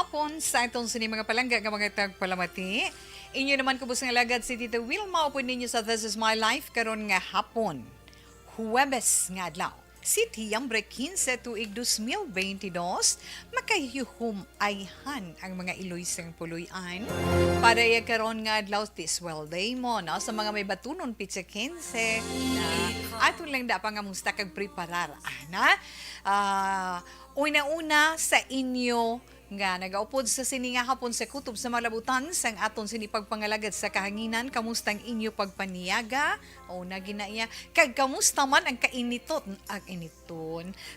hapon sa itong sini mga palangga nga mga tagpalamati. Inyo naman kubos nga lagad si Tita Wilma upon ninyo sa This Is My Life karon nga hapon. Huwebes nga adlaw. Setiembre 15 tuig 2022, makahihum ayhan ang mga Iloysang puluyan. Para karon nga adlaw Tiswell Day mo, no? Sa mga may batunon pizza 15 na aton lang da pa nga musta kag preparar. Una-una sa inyo nga nagaupod sa sininga hapon sa kutob sa malabutan sang aton sinipagpangalagad sa kahanginan, kamustang inyo pagpaniyaga o naginaya kag kamusta man ang kainiton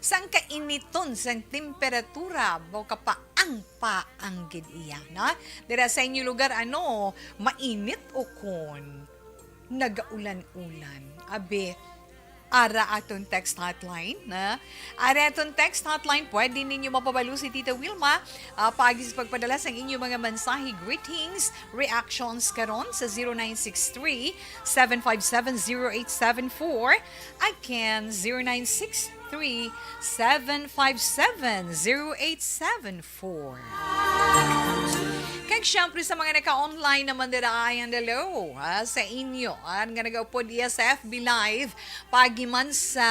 sang kainiton sang temperatura bo kapaang gid iya na dira sa inyo lugar mainit o kon nagaulan-ulan abe. Ara aton text hotline na. Ara aton text hotline, pwede ninyo mapabalo si Tita Wilma pagi sa pagpadala sa inyong mga mensahe, greetings, reactions karon sa 0963-757-0874 again 0963-757-0874. Kag syempre sa mga naka-online naman dira ayan dalo sa inyo nga nagaupod iya sa FB Live pagiman sa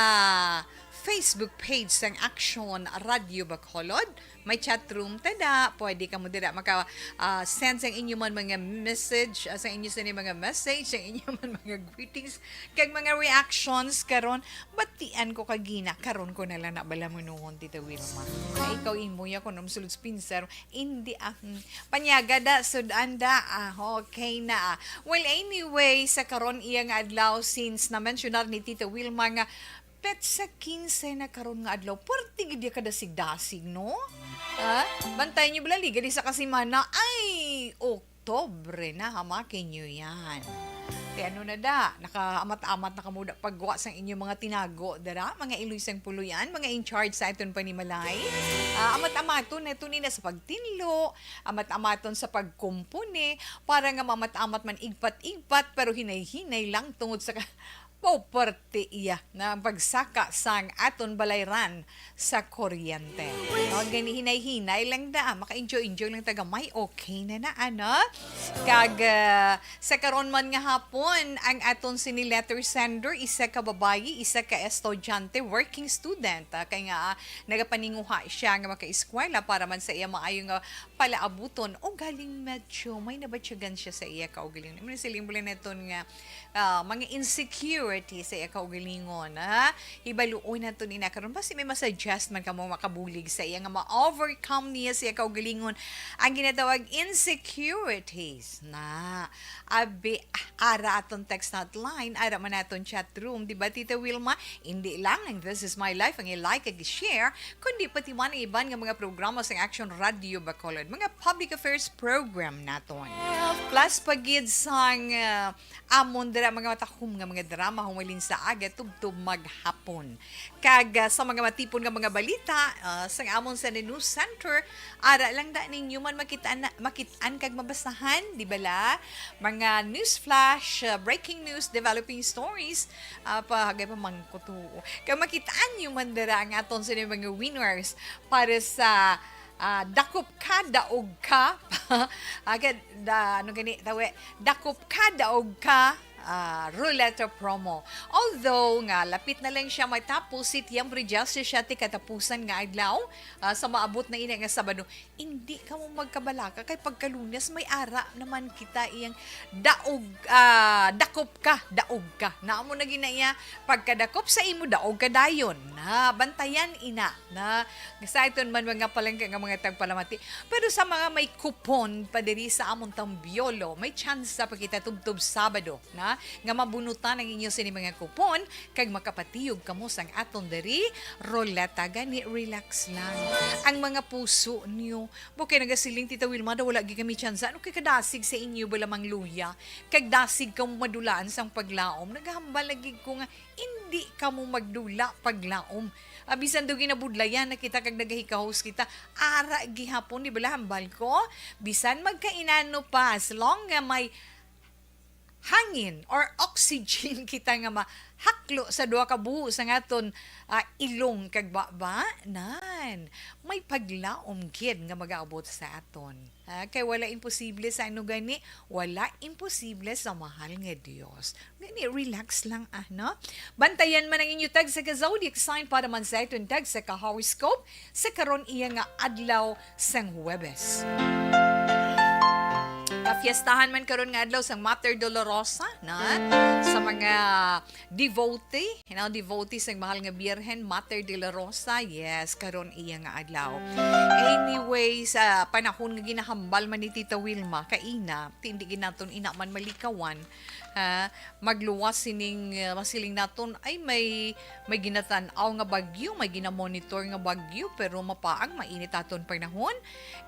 Facebook page sang Action Radio Bacolod. May chat room tada, pwede ka mo dira maka-send sang inyo man mga message, sa inyo sa mga message, sa inyo man mga greetings, kag mga reactions karon. Batian ko kagina, karon ko na lang na bala mo noon, Tita Wilma. Ay, ikaw imuya ko nung sulod spinser, hindi panyaga da, sudan da, okay na. Well, anyway, sa karon iya nga adlaw, since na-mentionar ni Tita Wilma nga, pet sa 15 na karon nga adlaw, puwerte gid kada sigdasig, no? Bantayan niyo balali, gadi sa kasimana, ay, Oktobre na, hamakin niyo yan. Kaya na da, nakaamat-amat na kamuda paggawa sa inyong mga tinago, dara, mga Iloysang puluyan, mga in charge sa iton panimalay. Amat-amaton na ito nila sa pagtinlo, amat-amaton sa pagkumpune, para nga mamat-amat man igpat-igpat, pero hinay-hinay lang tungod sa poperte iya na pagsaka sang aton balayran sa kuryente. No, gani hinay-hinay lang da, maka-enjoy lang taga may okay na Kag sa karon man nga hapon ang aton sini letter sender isa ka babayi, isa ka estudyante, working student. Kay nga nagapaninguha siya nga maka-eskwela para man sa iya maayong palaabuton o galing medyo may nabatyagan siya sa iya kaugaling. May siling bulan neton nga mga insecurity sa iya kaugalingon, hibaluoy na ito nina karon basi may masuggest man kamo makabulig sa iya nga ma-overcome niya sa iya kaugalingon ang ginatawag insecurities na ara aton text hotline, ara man aton chat room, di ba Tita Wilma? Hindi lang ang This Is My Life ang i-like ag i-share, kundi pati man ang iban nga mga programa sa Action Radio Bacolod, mga public affairs program naton. Plus pagid sang amon dira mga matakum nga mga drama humalin sa aga tubtub maghapon. Kag sa mga matipon nga mga balita sa amon sa News Center, ara lang da ninyo man makitaan kag mabasahan, di bala? Mga news flash, breaking news, developing stories, pagay pa mangkutuo. Kag makitaan nyo man dira ang aton sa mga winners para sa dakop ka, daog ka, agad, dakop ka, daog ka, roulette promo. Although nga lapit na lang siya matapos Setiembre just siya ti katapusan nga adlaw sa maabot na ina nga Sabado, hindi ka mo magkabalaka kay pagkalunes may ara naman kita iyang dakop ka, daog ka. Naamo na ginaya pagkadakop sa imo daog ka dayon. Na bantayan ina na sa iton man mga palengke nga mga tagpalamati. Pero sa mga may kupon pa diri sa amon tambiolo, may chance pa kita tubtub Sabado na nga mabunutan ang inyo sini mga kupon kag makapatiyog kamo sang aton diri roleta gani relax lang ang mga puso niyo bukay nagasiling Tita Wilma daw wala gi kami chance ano kay kadasig sa inyo balamang luya kag dasig kamo madulaan sang paglaom naghambal lagi ko nga hindi kamo magdula paglaom bisan do ginabudlayan na kita kag nagahikahos kita ara gihapon di bala hambal ko bisan magkainano pa as long nga may hangin or oxygen kita nga mahaklo sa duha ka buhos sa aton ilong kag baba nan may paglaom gid nga magaabot sa aton. Kay wala imposible sa ano gani, wala imposible sa mahal nga Dios. Gani relax lang no? Bantayan man ang inyo tag sa zodiac sign para man sa iton tag sa horoscope sa karon iya nga adlaw sang Huwebes. Fiestahan man karon nga adlaw sang Mater Dolorosa na sa mga devotees ng mahal nga Birhen Mater Dolorosa. Yes, karon iya nga adlaw. Anyway, sa panahon nga ginahambal man ni Tita Wilma kaina, hindi ginaton ina man malikawan. Magluwas sining masiling naton ay may ginatan-aw nga bagyo, may ginamonitor nga bagyo pero mapaang mainit aton panahon.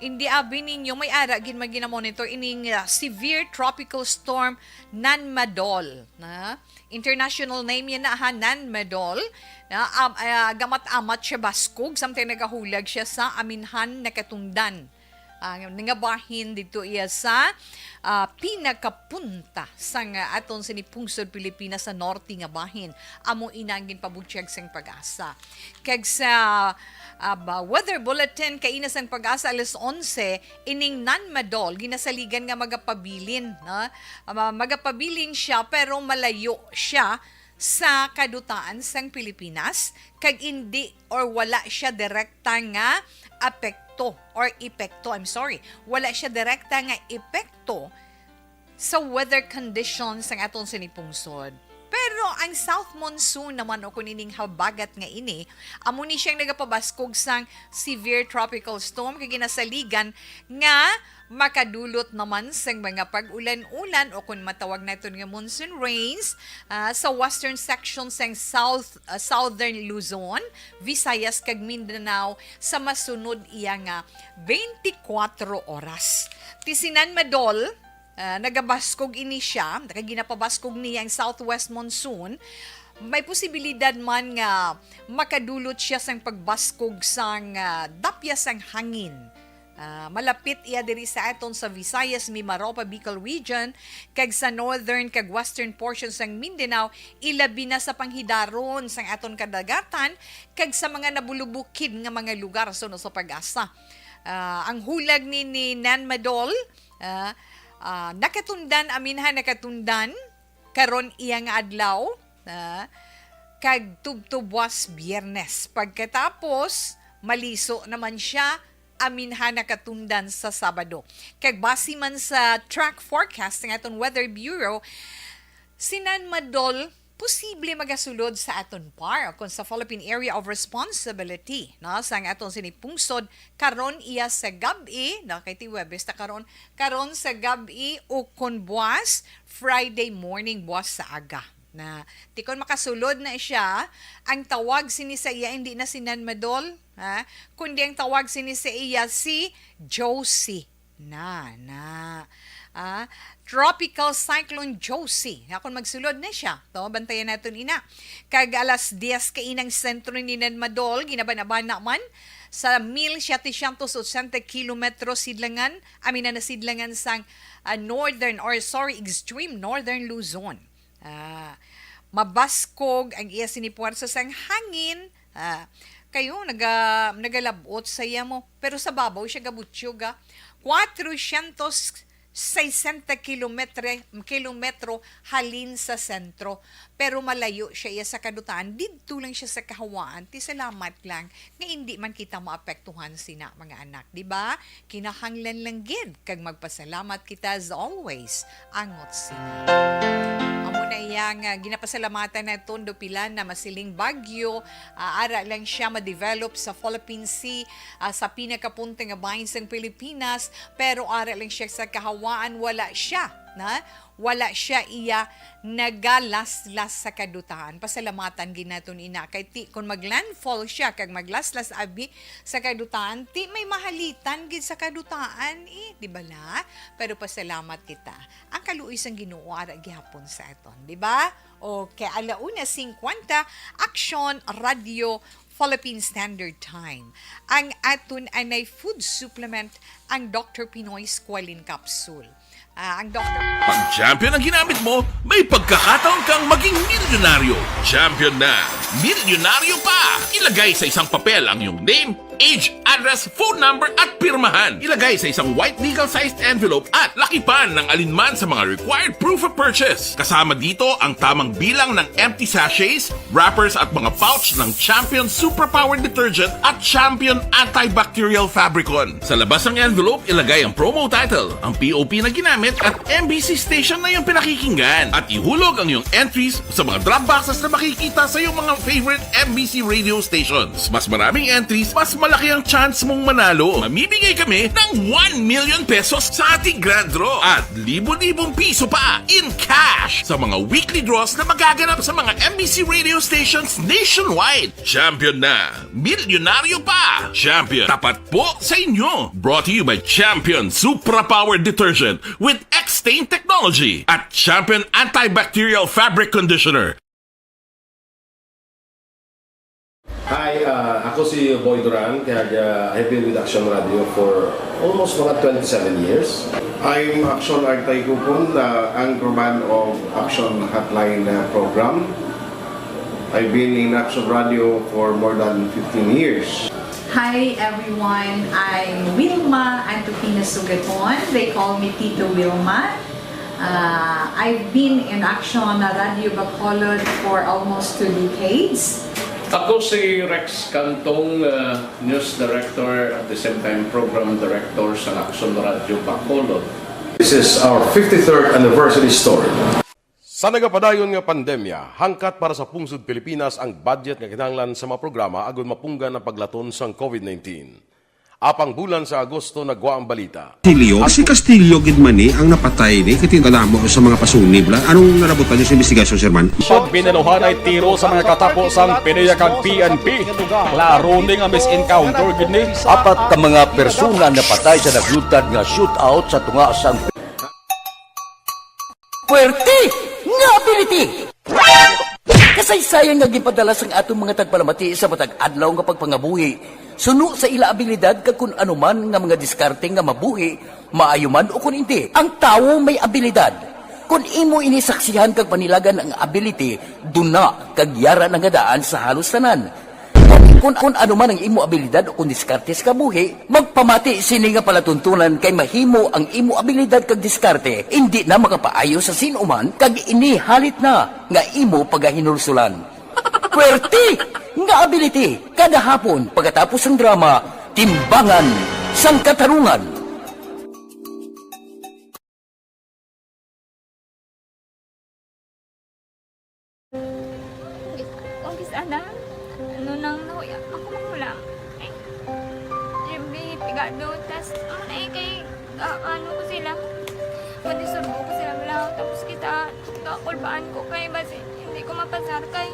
Hindi abi ninyo may ara gin ginamonitor ining severe tropical storm Nanmadol na international name yan na Nanmadol na gamat-amat siya baskog samtang nagahulag siya sa Aminhan na Katundan. Nga bahin dito iya sa pinakapunta sa nga aton sinipungsod Pilipinas sa norte nga bahin. Amo inangin pabutyag sang Pag-asa. Kag sa weather bulletin kainas ang Pag-asa alas 11 ining Nanmadol ginasaligan nga magapabilin magapabilin siya pero malayo siya sa kadutaan sang Pilipinas kag hindi or wala siya direkta nga wala siya direkta nga epekto sa weather conditions ang aton sinipungsod. Pero ang South Monsoon naman o kunining habagat nga ini, amo ni siyang nagapabaskog sang severe tropical storm kay ginasaligan nga makadulot naman sa mga pag-ulan-ulan o kung matawag natin nga monsoon rains sa western section sang southern Luzon, Visayas kag Mindanao sa masunod iya nga 24 oras. Tisinan Madol, nagabaskog ini siya, ginapabaskog niya ang southwest monsoon, may posibilidad man nga makadulot siya sang pagbaskog sang dapya sang hangin. Malapit iya diri sa aton sa Visayas, Mimaropa, Bicol region kag sa northern kag western portions sang Mindanao, ilabi na sa panghidaron sang aton kadagatan kag sa mga nabulubukid nga mga lugar sa Pag-asa. Ang hulag ni Nanmadol nakatundan karon iya nga adlaw kag tubtubwas Biyernes. Pagkatapos maliso naman siya aminhan nakatundan sa Sabado. Kag base man sa track forecast ng aton Weather Bureau, si Nanmadol posible magasulod sa aton par kung sa Philippine Area of Responsibility sa aton sinipungsod karon iya sa gabi kay ti Huwebes ta karon sa gabi o kun buwas Friday morning buwas sa aga na tikon makasulod na siya. Ang tawag sini sa iya hindi na si Nanmadol kundi ang tawag sini sa iya si Josie Tropical Cyclone Josie. Kung magsulod na siya, bantayan natin ina. Kag alas 10 kainang sentro ni Nanmadol, ginabanabana man sa 1,780 kilometro sidlangan, na sidlangan sang extreme northern Luzon. Mabaskog ang iya sinipuwersa sang hangin, kayo nagalabot sa iya mo, pero sa babaw siya gabutyog 460 kilometro halin sa sentro. Pero malayo siya iya sa kadutaan. Dito lang siya sa kahawaan. Ti salamat lang nga hindi man kita maapektuhan sina mga anak. Diba? Kinahanglan lang gid kag magpasalamat kita as always. Angot sina. Amo na iyang ginapasalamatan na tondo pilan na masiling bagyo. Ara lang siya ma-develop sa Philippine Sea sa pinakapunta nga bahin sa Pilipinas. Pero ara lang siya sa kahawaan. Wala siya iya nagalaslas sa kadutaan. Pasalamatan ginaton ina kay ti kung maglandfall siya kag maglaslas abi sa kadutaan ti may mahalitan gid sa kadutaan di ba la? Pero pasalamat kita. Ang kaluoy sang Ginoo ara gihapon sa aton, di ba? Okay, 1:50 Action Radio Philippine Standard Time. Ang aton anay food supplement ang Dr. Pinoy Squalene Capsule. Ang Dr. Pag champion ang ginamit mo, may pagkakataon kang maging milyonaryo. Champion na! Milyonaryo pa! Ilagay sa isang papel ang iyong name, age, address, phone number at pirmahan. Ilagay sa isang white legal-sized envelope at lakipan ng alinman sa mga required proof of purchase. Kasama dito ang tamang bilang ng empty sachets, wrappers at mga pouch ng Champion Superpower Detergent at Champion Antibacterial Fabricon. Sa labas ng envelope, ilagay ang promo title, ang POP na ginamit at MBC station na iyong pinakikinggan. At ihulog ang iyong entries sa mga drop boxes na makikita sa iyong mga favorite MBC radio stations. Mas maraming entries, mas malaki ang chance mong manalo. Mamimigay kami ng 1 million pesos sa ating grand draw at libo-libong piso pa in cash sa mga weekly draws na magaganap sa mga MBC radio stations nationwide. Champion na! Milyonaryo pa! Champion, tapat po sa inyo! Brought to you by Champion Supra Power Detergent with X-Stain Technology at Champion Antibacterial Fabric Conditioner. Hi, ako si Boy Duran, kaya I've been with Action Radio for almost mga 27 years. I'm Action Artay Kupon, anchorman of Action Hotline program. I've been in Action Radio for more than 15 years. Hi everyone, I'm Wilma Antofina Sugaton. They call me Tito Wilma. I've been in Action Radio Bacolod for almost 2 decades. Ako si Rex Cantong, News Director at the same time Program Director sa Action Radio Bacolod. This is our 53rd anniversary story. Sa nagapadayon nga pandemya, hangkat para sa pungsod Pilipinas ang budget nga kinahanglan sa mga programa agon mapunggan ang paglaton sang COVID-19. Apang bulan sa Agosto nagwa ang balita. Castillo, si Castillo gidmani ang napatay ni kitingalamo sa mga pasunib la. Anong narabutan niyo sa investigasyon, Sir Man? Pagbinuhan ay tiro sa mga katapos ang PNP kag PNP. Klaro ni nga misencounter gid ni. Apat ka mga persona na patay sa naglutad nga shootout sa tunga sang Puerte nga ability. Kasaysayan nga gipadala sang atong mga tagpalamati sa matag adlaw nga pagpangabuhi. Suno sa ila abilidad kag kun anuman nga mga diskarte nga mabuhi, maayo man o kun hindi. Ang tawo may abilidad. Kung imo inisaksihan kag panilagan ang ability, duna kag yara nga daan sa halos tanan. Kung anuman ang imo abilidad o kun diskarte sa kabuhi, magpamati sini nga palatuntunan kay mahimo ang imo abilidad kag diskarte, hindi na makapaayo sa sinuman kag ini halit na nga imo pagahinulsulan. Puwerte nga ability kada hapon pagkatapos ng drama, Timbangan sang Katarungan. Umpis ana, ano nang nahuya ako mangulang. Eh, siyempre, pigado, tas kay, ano ko sila, manisurbo ko sila lang, tapos kita, kakulbaan ko kay, basi, hindi ko mapasar kay.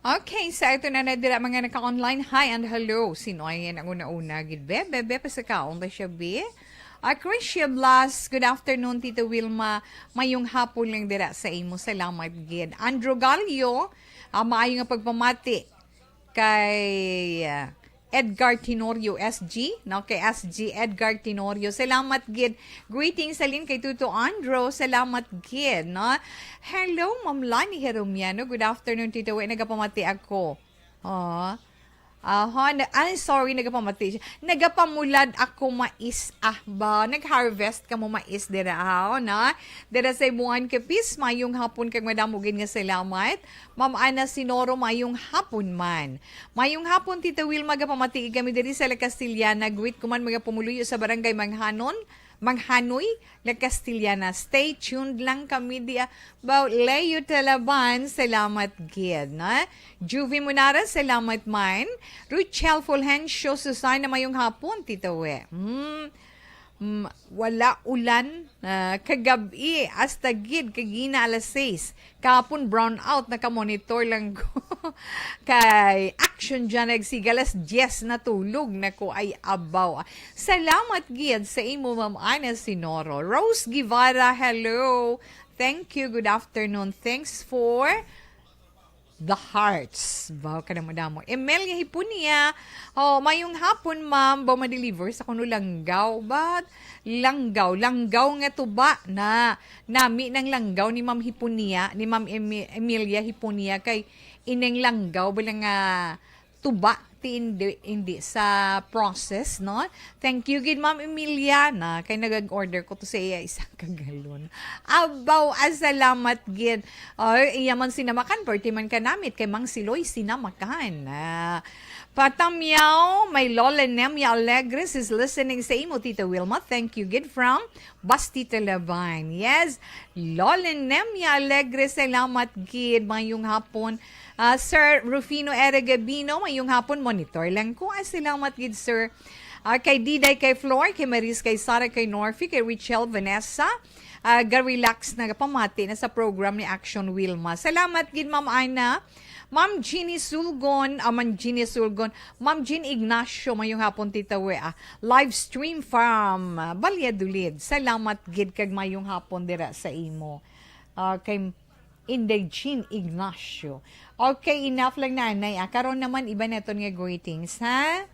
Okay, sa ito na nadira mga naka-online. Hi and hello. Sino ay ang una-una? Gidbe, bebe, pasakaon ba siya, be? Christia Blas, good afternoon, Tito Wilma. Mayong hapon lang dira sa imo. Salamat, gid. Andrew Galio, maayo nga pagpamati kay Edgar Tenorio SG, no? Kay SG Edgar Tenorio. Salamat gid. Greetings salin kay Tuto Andro. Salamat gid, no? Hello, Ma'am Lani Heromiano. Good afternoon, Tito. Nagapamati ako. Oh. I'm sorry, nagapamati siya. Nagapamulad ako mais ba? Nag-harvest ka mo mais dira na? Dira sa ibuan kapis, mayong hapon kag madamugin nga salamat. Ma'am Ana Sinoro, mayong hapon man. Mayong hapon, Tita Will, magapamati kami diri sa La Castillana. Greet ko man magapumuluyo sa barangay Manghanoy, La Castillana. Stay tuned lang kami dia about Leo Talaban. Salamat gid, na? Juvie Munara, salamat man. Ruchel Fulgencio, Susana, mayong hapon, Tita We. Wala ulan kagabi hasta gid kagina alas 6 kapon brown out nakamonitor lang ko kay action dyan nagsigalas 10 natulog na ko ay abaw. Salamat gid sa imo, Ma'am Ana Sinoro. Rose Guevara, hello, thank you, good afternoon, thanks for the hearts. Baw ka na madamo. Emelia Hipunia. Oh, mayong hapon, ma'am. Baw ma-deliver sa kuno langgaw. But, langgaw nga tuba na nami ng langgaw ni Ma'am Hipunia, ni Ma'am Emilia Hipunia kay ineng langgaw bilang tuba hindi sa process, no? Thank you, gid Ma'am Emilia, na kay nag-order ko to sa iya isang kagalon. Abaw, salamat gid. Iya man sinamakan, perti man ka namit, kay Mang Siloy sinamakan. Patamyaw, may Lola Nemia Alegres is listening sa imo, Tita Wilma. Thank you, gid from Bastita Labine. Yes, Lola Nemia Alegres, salamat gid, mayong hapon. Sir Rufino Eragabino, mayong hapon, monitor lang ko. Salamat gid, sir. Kay Diday, kay Flor, kay Maris, kay Sarah, kay Norfi, kay Richelle, Vanessa, ga-relax na pamati na sa program ni Action Wilma. Salamat gid, Ma'am Ana. Ma'am Jeannie Sulgon, Ma'am Jean Ignacio, mayong hapon, Tita We, live stream from Valladolid. Salamat gid kag mayong hapon dira sa imo. Kay Inday Jean Ignacio. Okay, enough lang na, Nay. Karon naman, iba na ito nga greetings, ha?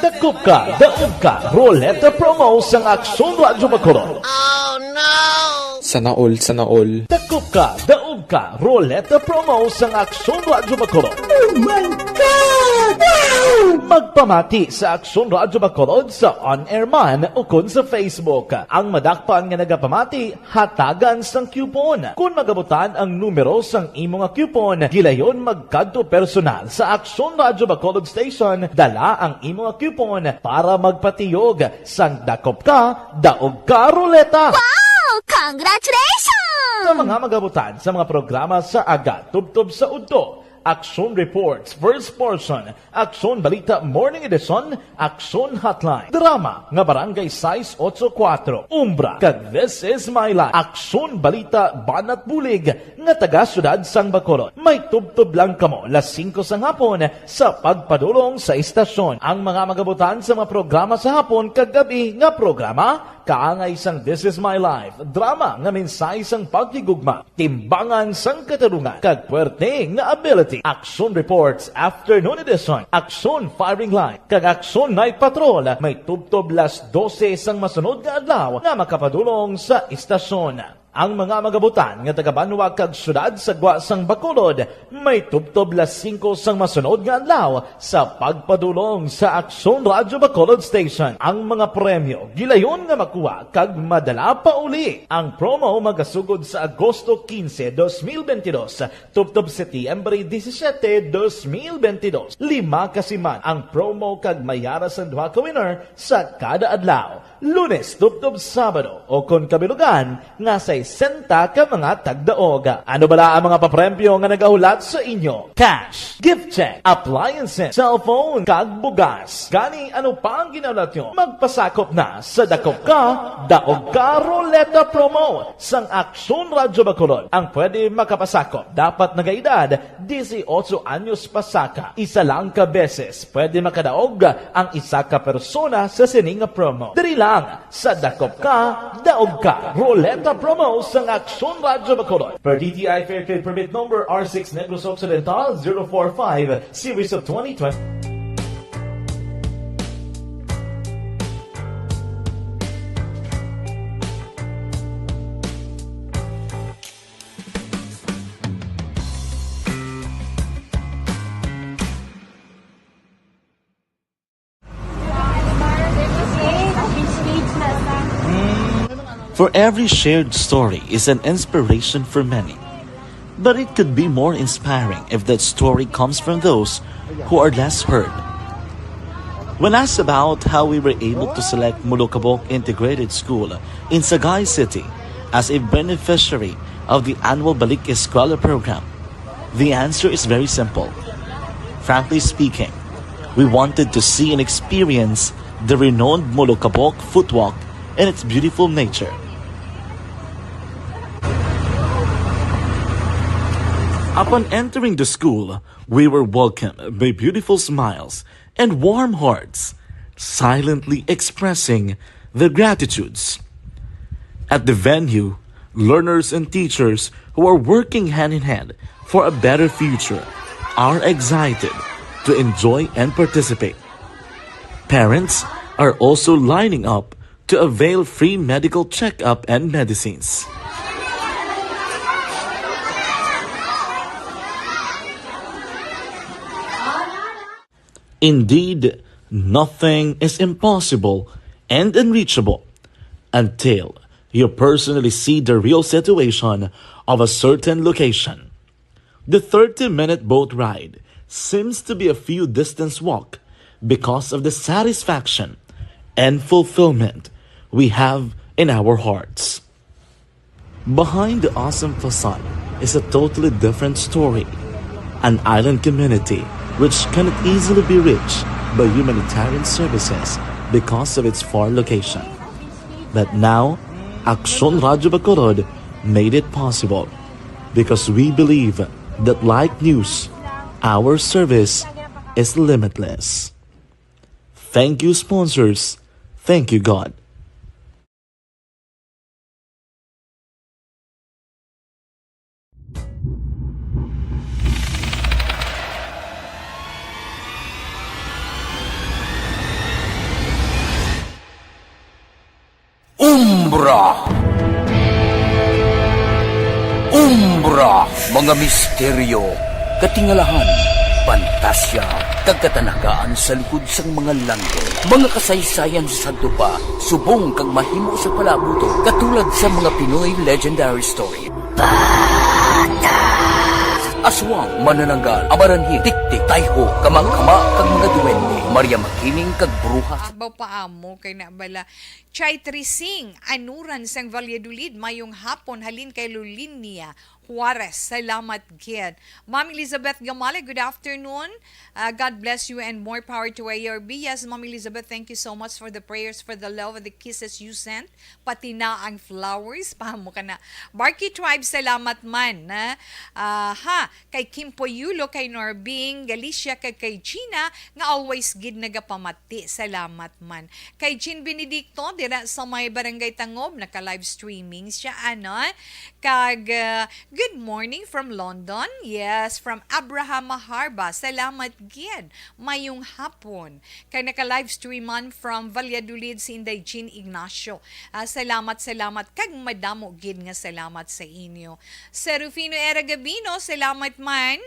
Dakop ka, daog ka, Roleta Promo sang Aksyon Radyo Bacolod. Oh no! Sana all. Dakop ka, daog ka, Roleta Promo sang Aksyon Radyo Bacolod. Oh my God! Wow! Magpamati sa Aksyon Radyo Bacolod sa on-air man o kun sa Facebook. Ang madakpan nga nagapamati, hatagan sang coupon. Kung magabutan ang numero sang imo nga coupon, gilayon magkadto personal sa Aksyon Radyo Bacolod Station, dala ang imo nga coupon para magpatiyog sang dakop ka, daog ka, Roleta. Wow! Congratulations! Sa mga magabutan sa mga programa sa Aga Tubtob sa Udto, Aksyon Reports, First Portion, Aksyon Balita Morning Edition, Aksyon Hotline, Drama, nga Barangay 684, Umbra, kag This Is My Life, Aksyon Balita Banat Bulig, nga taga-syudad sang Bacolod. May tubtob lang kamo, las 5 sang hapon, sa pagpadulong sa istasyon. Ang mga magabutan sa mga programa sa hapon, kag gabi nga programa, kaangay sang This Is My Life, drama nga mensahe sang pagtigugma, timbangan sang katarungan, kag puwerte nga ability. Aksyon Reports Afternoon Edition, Aksyon Firing Line, kag Aksyon Night Patrol, may tubtob las 12 sang masunod nga adlaw nga makapadulong sa istasyon. Ang mga magabutan nga taga-Banwa kag syudad sa Guasang Bacolod may tubtob las 5 sang masunod nga adlaw sa pagpadulong sa Aksyon Radyo Bacolod Station. Ang mga premyo gilayon nga makuha kag madala pa uli. Ang promo magasugod sa Agosto 15, 2022 tubtob Setyembre 17, 2022. 5 kasiman ang promo kag mayara sa duha ka winner sa kada adlaw. Lunes tubtob Sabado o kon kabilugan nga sa 60 ka mga tagdaog. Ano bala ang mga papremyo nga nagahulat sa inyo? Cash, gift check, appliances, cellphone, kag bugas. Gani ano pa ang ginaulat nyo? Magpasakop na sa Dakop Ka, Daog Ka Roleta Promo sang Aksyon Radyo Bacolod. Ang pwede makapasakop dapat nagaedad 18 anyos pasaka. Isa lang ka beses pwede makadaog ang isa ka persona sa sining promo. Diri lang sa Dakop Ka, Daog Ka Roleta Promo sang Aksyon Radyo Bacolod. Per DTI Fair Trade Permit Number R6 Negros Occidental 045 Series of 2020. For every shared story is an inspiration for many. But it could be more inspiring if that story comes from those who are less heard. When asked about how we were able to select Mulukabok Integrated School in Sagay City as a beneficiary of the annual Balik Eskwela program, the answer is very simple. Frankly speaking, we wanted to see and experience the renowned Mulukabok footwalk and its beautiful nature. Upon entering the school, we were welcomed by beautiful smiles and warm hearts, silently expressing their gratitudes. At the venue, learners and teachers who are working hand in hand for a better future are excited to enjoy and participate. Parents are also lining up to avail free medical checkup and medicines. Indeed, nothing is impossible and unreachable until you personally see the real situation of a certain location. The 30-minute boat ride seems to be a few distance walk because of the satisfaction and fulfillment we have in our hearts. Behind the awesome facade is a totally different story, an island community which cannot easily be reached by humanitarian services because of its far location. But now, Aksyon Radyo Bacolod made it possible because we believe that like news, our service is limitless. Thank you, sponsors. Thank you, God. Umbra! Umbra! Mga misteryo, katingalahan, pantasya, kagkatanagaan sa likod sang mga langit. Mga kasaysayan sa sadto pa, subong kag mahimo sa palabuto, katulad sa mga Pinoy legendary story. Aswang, manananggal, amaranhit, tiktik, tayho, kamang-kama, kag mga duwende, Maria Makining, kag bruha. Abaw pa amo kay nabala. Chay Trising, anuran sang Valladolid, mayong hapon halin kay Lulinia Juarez. Salamat gid. Ma'am Elizabeth Gamale, good afternoon. God bless you and more power to ARB. Yes, Ma'am Elizabeth, thank you so much for the prayers, for the love, and the kisses you sent. Pati na ang flowers. Pahamo ka na. Barky Tribe, salamat man. Kay Kim Poyulo, kay Norbing, Galicia, kay Gina, nga always gid nagapamati. Salamat man. Kay Jean Benedicto, dira sa may Barangay Tangob, naka-live streaming siya, ano? Kag, Good morning from London. Yes, from Abraham Maharba. Salamat gid. Mayong hapon. Kay naka-live streaman from Valladolid si Inday Jean Ignacio. Salamat kag madamo gid nga salamat sa inyo. Sa Rufino Era Gabino, salamat man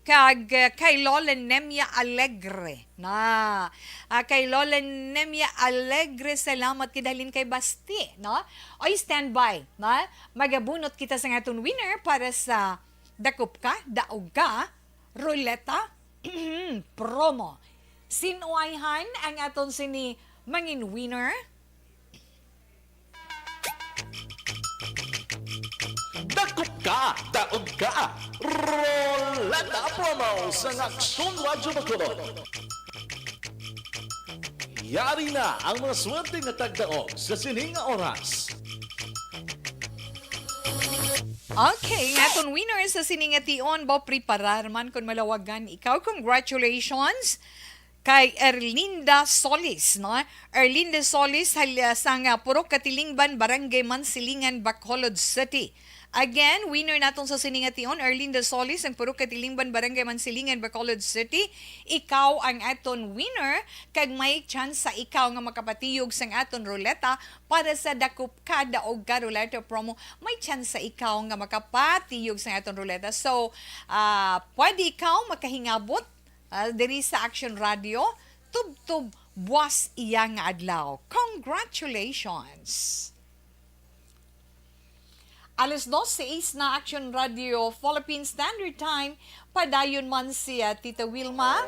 kag kay Lola Nemia Alegre na kay Lola Nemia Alegre, salamat kidalin kay Basti, no? Oy, standby, na magabunot kita sa atong winner para sa dakop ka, daog ka, ruleta promo. Sinuayhan ang aton sini mangin winner. Dakop ka, daog ka, Roleta Promo sa Aksyon Radyo Bacolod. Yari na ang mga swerte nga tagdaog sa sining nga oras. Okay, atong winner sa siningation ba preparar man kung malawagan ikaw. Congratulations kay Erlinda Solis, no? Erlinda Solis sa nga Purok Katilingban, Barangay Mansilingan, Bacolod City. Again, winner natong sa siningation, Erlinda Solis, ang Purok Katilingban, Barangay Mansilingan, Bacolod City. Ikaw ang aton winner, kag may chance sa ikaw nga makapatiyog sang aton ruleta para sa dakop ka, daog ka ruleta promo. May chance sa ikaw nga makapatiyog sang aton ruleta. So, pwede ikaw makahingabot diri sa Action Radio, tub-tub buwas iya nga adlaw. Congratulations! Alas 12 na Action Radio Philippine Standard Time. Padayon man siya Tita Wilma.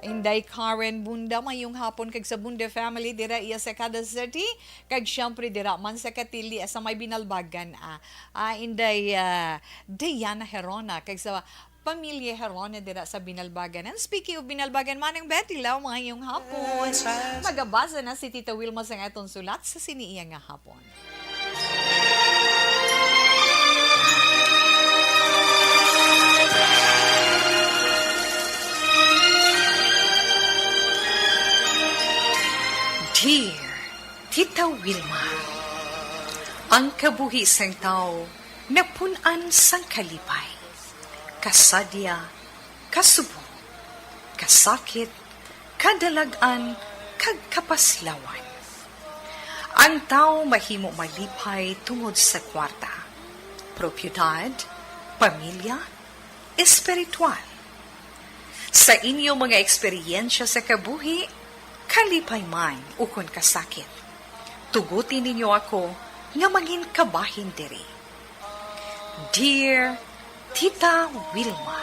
Inday Karen Bunda, mayong hapon kag sa Bunda family dira iya sa Kada City. Kag syempre dira man sa Katili sa may binalbagan. Inday Diana Herona kag sa pamilya Herona dira sa Binalbagan. And speaking of Binalbagan, manang Betty Lau, mayong hapon. Magabasa na si Tita Wilma sa atong sulat sa siniiya nga hapon. Dear Tita Wilma, ang kabuhi sang tao napunan sang kalipay, kasadya, kasubo, kasakit, kadalagan, kag kapaslawan. Ang tao mahimo malipay tungod sa kwarta, propiedad, pamilya, espiritual. Sa inyo mga eksperyensya sa kabuhi, kalipay man ukon kasakit, tugutin ninyo ako nga mangin kabahin diri. Dear Tita Wilma.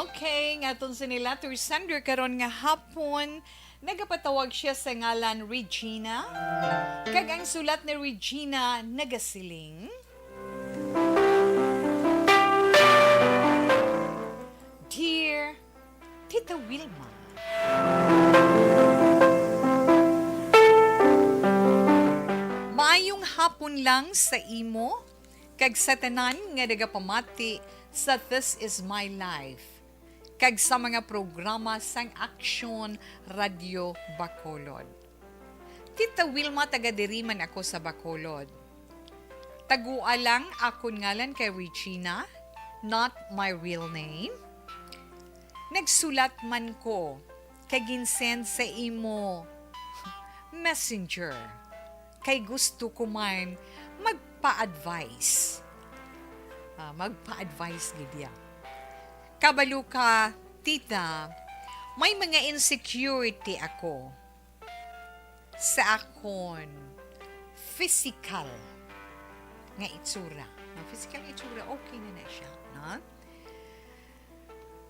Okay, nga itong sinilator sender karon nga hapon, nagapatawag siya sa ngalan Regina. Kag ang sulat ni Regina nagasiling. Dear Tita Wilma, maayong hapon lang sa imo, kag sa tanan nga nagapamati sa This Is My Life, kag sa mga programa sang Action Radio Bacolod. Tita Wilma, taga-diri man ako sa Bacolod. Tagua lang akon ngalan kay Regina, not my real name. Nagsulat man ko, kag ginsend sa imo messenger, kay gusto ko man magpa-advise. Magpa-advise gidya. Kabalo ka, tita, may mga insecurity ako sa akon physical nga itsura. Physical nga itsura, okay na siya. Na?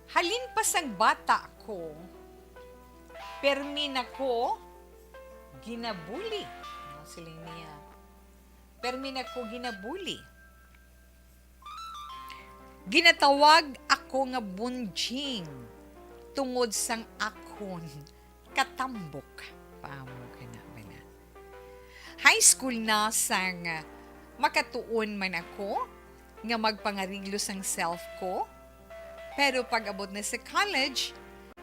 Halin pa sang bata ko, permin ako ginabuli. Siling niya. Permin ako ginabuli. Ginatawag ako nga bunjing tungod sang akon katambok. Paamo ka na bala. High school na sang makatuon man ako nga magpangariglo sang self ko. Pero pag abot na sa college,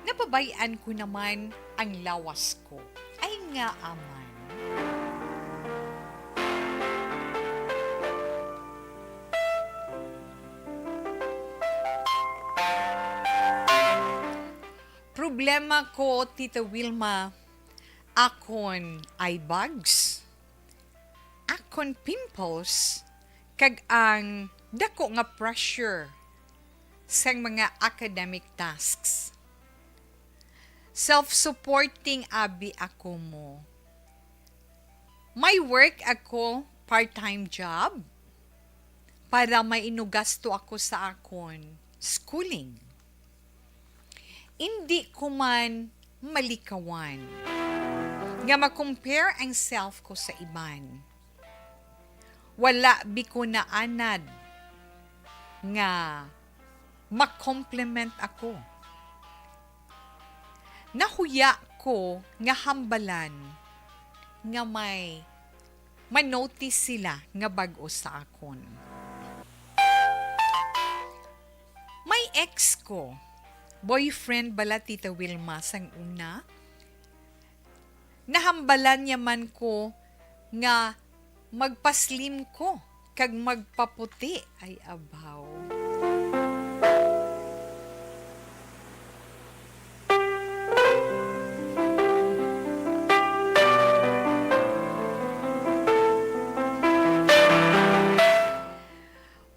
napabayaan ko naman ang lawas ko. Ay nga aman. problema ko, Tita Wilma, akon eye bags, akon pimples, kag ang dako nga pressure sa mga academic tasks. Self-supporting abi ako mo. May work ako, part-time job, para may inugasto ako sa akon schooling. Hindi ko man malikawan nga ma-compare ang self ko sa iban. Wala bi ko na anad nga ma-compliment ako. Nahuya ko nga hambalan nga may manotice sila nga bag-o sa akon. May ex ko, boyfriend bala Tita Wilma sang una, nahambalan niya man ko nga magpaslim ko kag magpaputi ay abaw.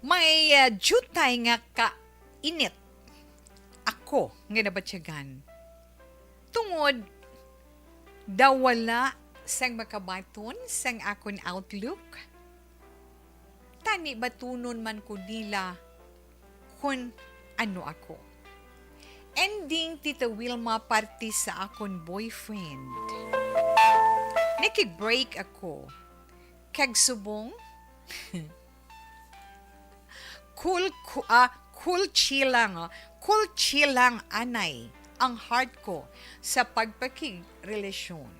May jutay nga ka-init ako nga nabatsyagan. Tungod daw wala sang makabaton sang akon outlook. Tani batunon man ko nila kung ano ako. Ending Tita Wilma party sa akon boyfriend. Nakig-break ako. Kag subong cool chill lang anay ang heart ko sa pagpakig-relasyon.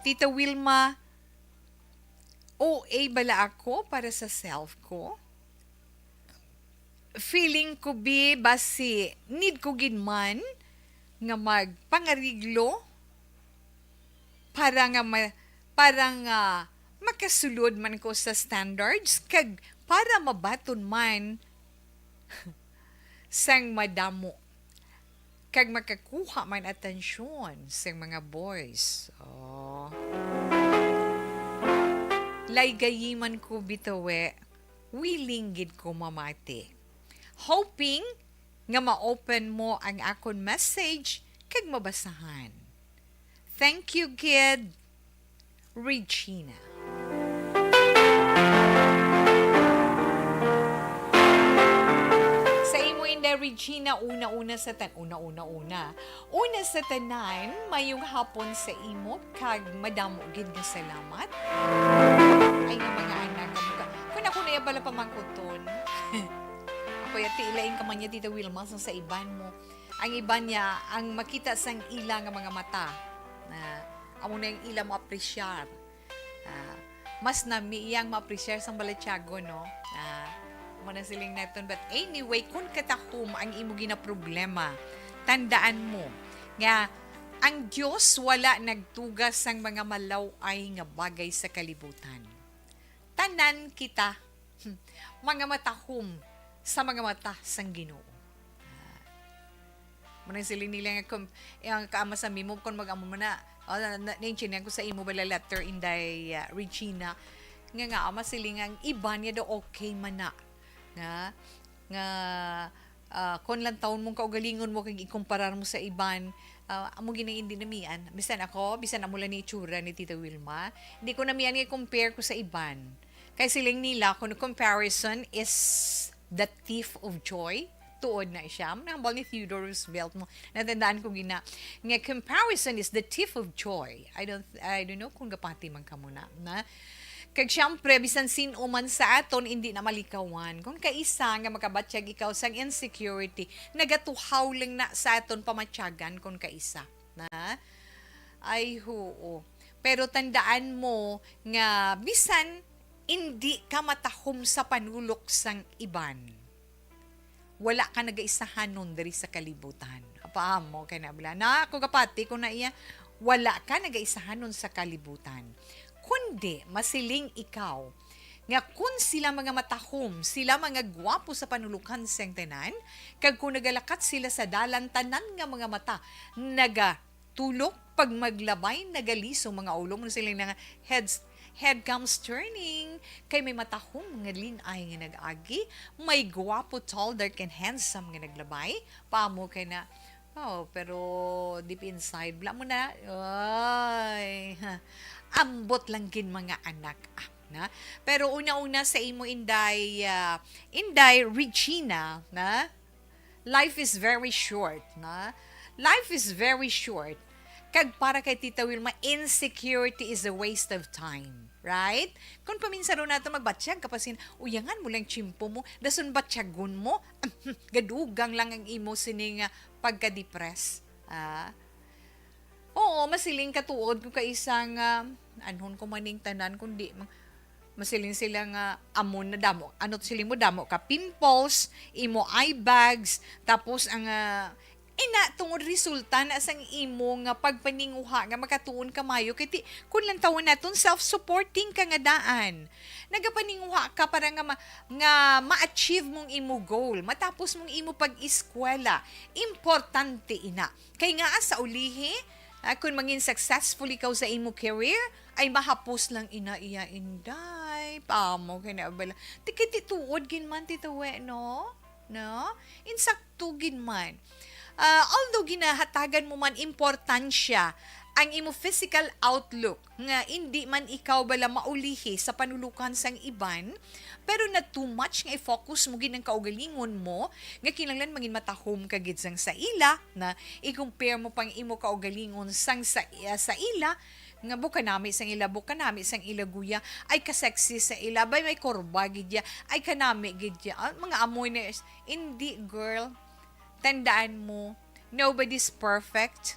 Tita Wilma, OA bala ako para sa self ko? Feeling ko basi need ko ginman nga magpangariglo para nga makasulod man ko sa standards kag para mabaton man sang madamo kag makakuha man atensyon sang mga boys. Oh. Laygayiman ko bitawe, willing gid ko mamati. Hoping nga ma-open mo ang akon message kag mabasahan. Thank you, kid. Regina. Sa imo inda Regina, una sa tanan, mayong hapon sa imo kag madamo gid nga salamat. Ay nga mga anak, kung ako na bala pamangkuton. Ako yati ilaing ka man niya Tita Wilma sa iban mo. Ang iban niya, ang makita sang ila nga mga mata. Amo na yung ila mo apresyar. Mas nami iyang ma-appreciate sang balatyago, no? Muna siling natin. But anyway, kung katahom ang imo gina problema, tandaan mo nga ang Diyos wala nagtugas sang mga malaway nga bagay sa kalibutan. Tanan kita mga matahom sa mga mata sang Ginoo. Muna siling nila nga ang kaama sa mimo kung mag-amo na na-inchinian ko sa imo bala letter inday Regina nga ama siling ang iba niya do okay man na nga kung lang taon mong kaugalingon mo kag ikumparar mo sa iban amo ginang dinamian bisan amula ni itsura ni Tita Wilma hindi ko namian nga compare ko sa iban kay siling nila kung comparison is the thief of joy tuod na siya. Nambal ni Theodore Roosevelt mo. Natandaan ko nga comparison is the thief of joy. I don't know kung gapati man ka muna. Na? Kag siyempre, bisan sino man sa aton, hindi na malikawan. Kung kaisa nga makabatsyag ikaw sang insecurity, nagatuhaw lang na sa aton pamatyagan kung kaisa. Na? Ay, hoo. Pero tandaan mo nga bisan hindi ka matahom sa panulok sang iban. Wala ka nagaisahan nun dari sa kalibutan. Apaam mo, kaya nabila. Na, ako kapati, kung na iya, wala ka nagaisahan nun sa kalibutan. Kundi, masiling ikaw, nga kun sila mga matahom, sila mga gwapo sa panulukan sang tanan, kag kung nagalakat sila sa dalan tanan nga mga mata, nagatulok pag maglabay, nagaliso mga ulo mo sila nga head comes turning, kay may matahom nga linay nga nag-agi, may gwapo, tall, dark, and handsome nga naglabay, paamo kay na, pero deep inside, bla mo na, ay, ambot lang kin mga anak, na? Pero una-una sa imo Inday Regina, na? Life is very short, na? Life is very short. Kag para kay Tita Wilma, insecurity is a waste of time. Right? Kung paminsan ro nato magbatsyag, kapasin, uyangan mo lang chimpo mo, dason batsyagon mo, gadugang lang ang imo sining pagka-depress. Oo, masiling katuod ko ka isang, anhon ko maning tanan, kundi, masiling sila nga amon na damo. Ano siling mo damo ka? Pimples, imo eye bags, tapos ang tungod resulta na sang imo nga pagpaninguha nga makatuon ka mayo kay kun lang tawon naton self-supporting ka nga daan. Nagapaninguha ka para nga ma-achieve mong imo goal, matapos mong imo pag-eskwela. Importante ina. Kay nga sa ulihi, kung mangin successful ikaw sa imo career, ay mahapos lang ina iya inday. Paamo kay na bala. Tikituod gin man titawe no? No? Insakto gin man. Although ginahatagan mo man importansya ang imo physical outlook nga hindi man ikaw bala maulihi sa panulukan sang iban, pero na too much nga i-focus mo ginang kaugalingon mo nga kinahanglan mangin matahom ka gid sang sa ila na i-compare mo pang imo kaugalingon sang sa ila nga buka nami sang ila guya ay ka-sexy sa ila bay may korba gid ya ay kanami gid ya mga amoy na hindi girl. Tandaan mo, nobody's perfect.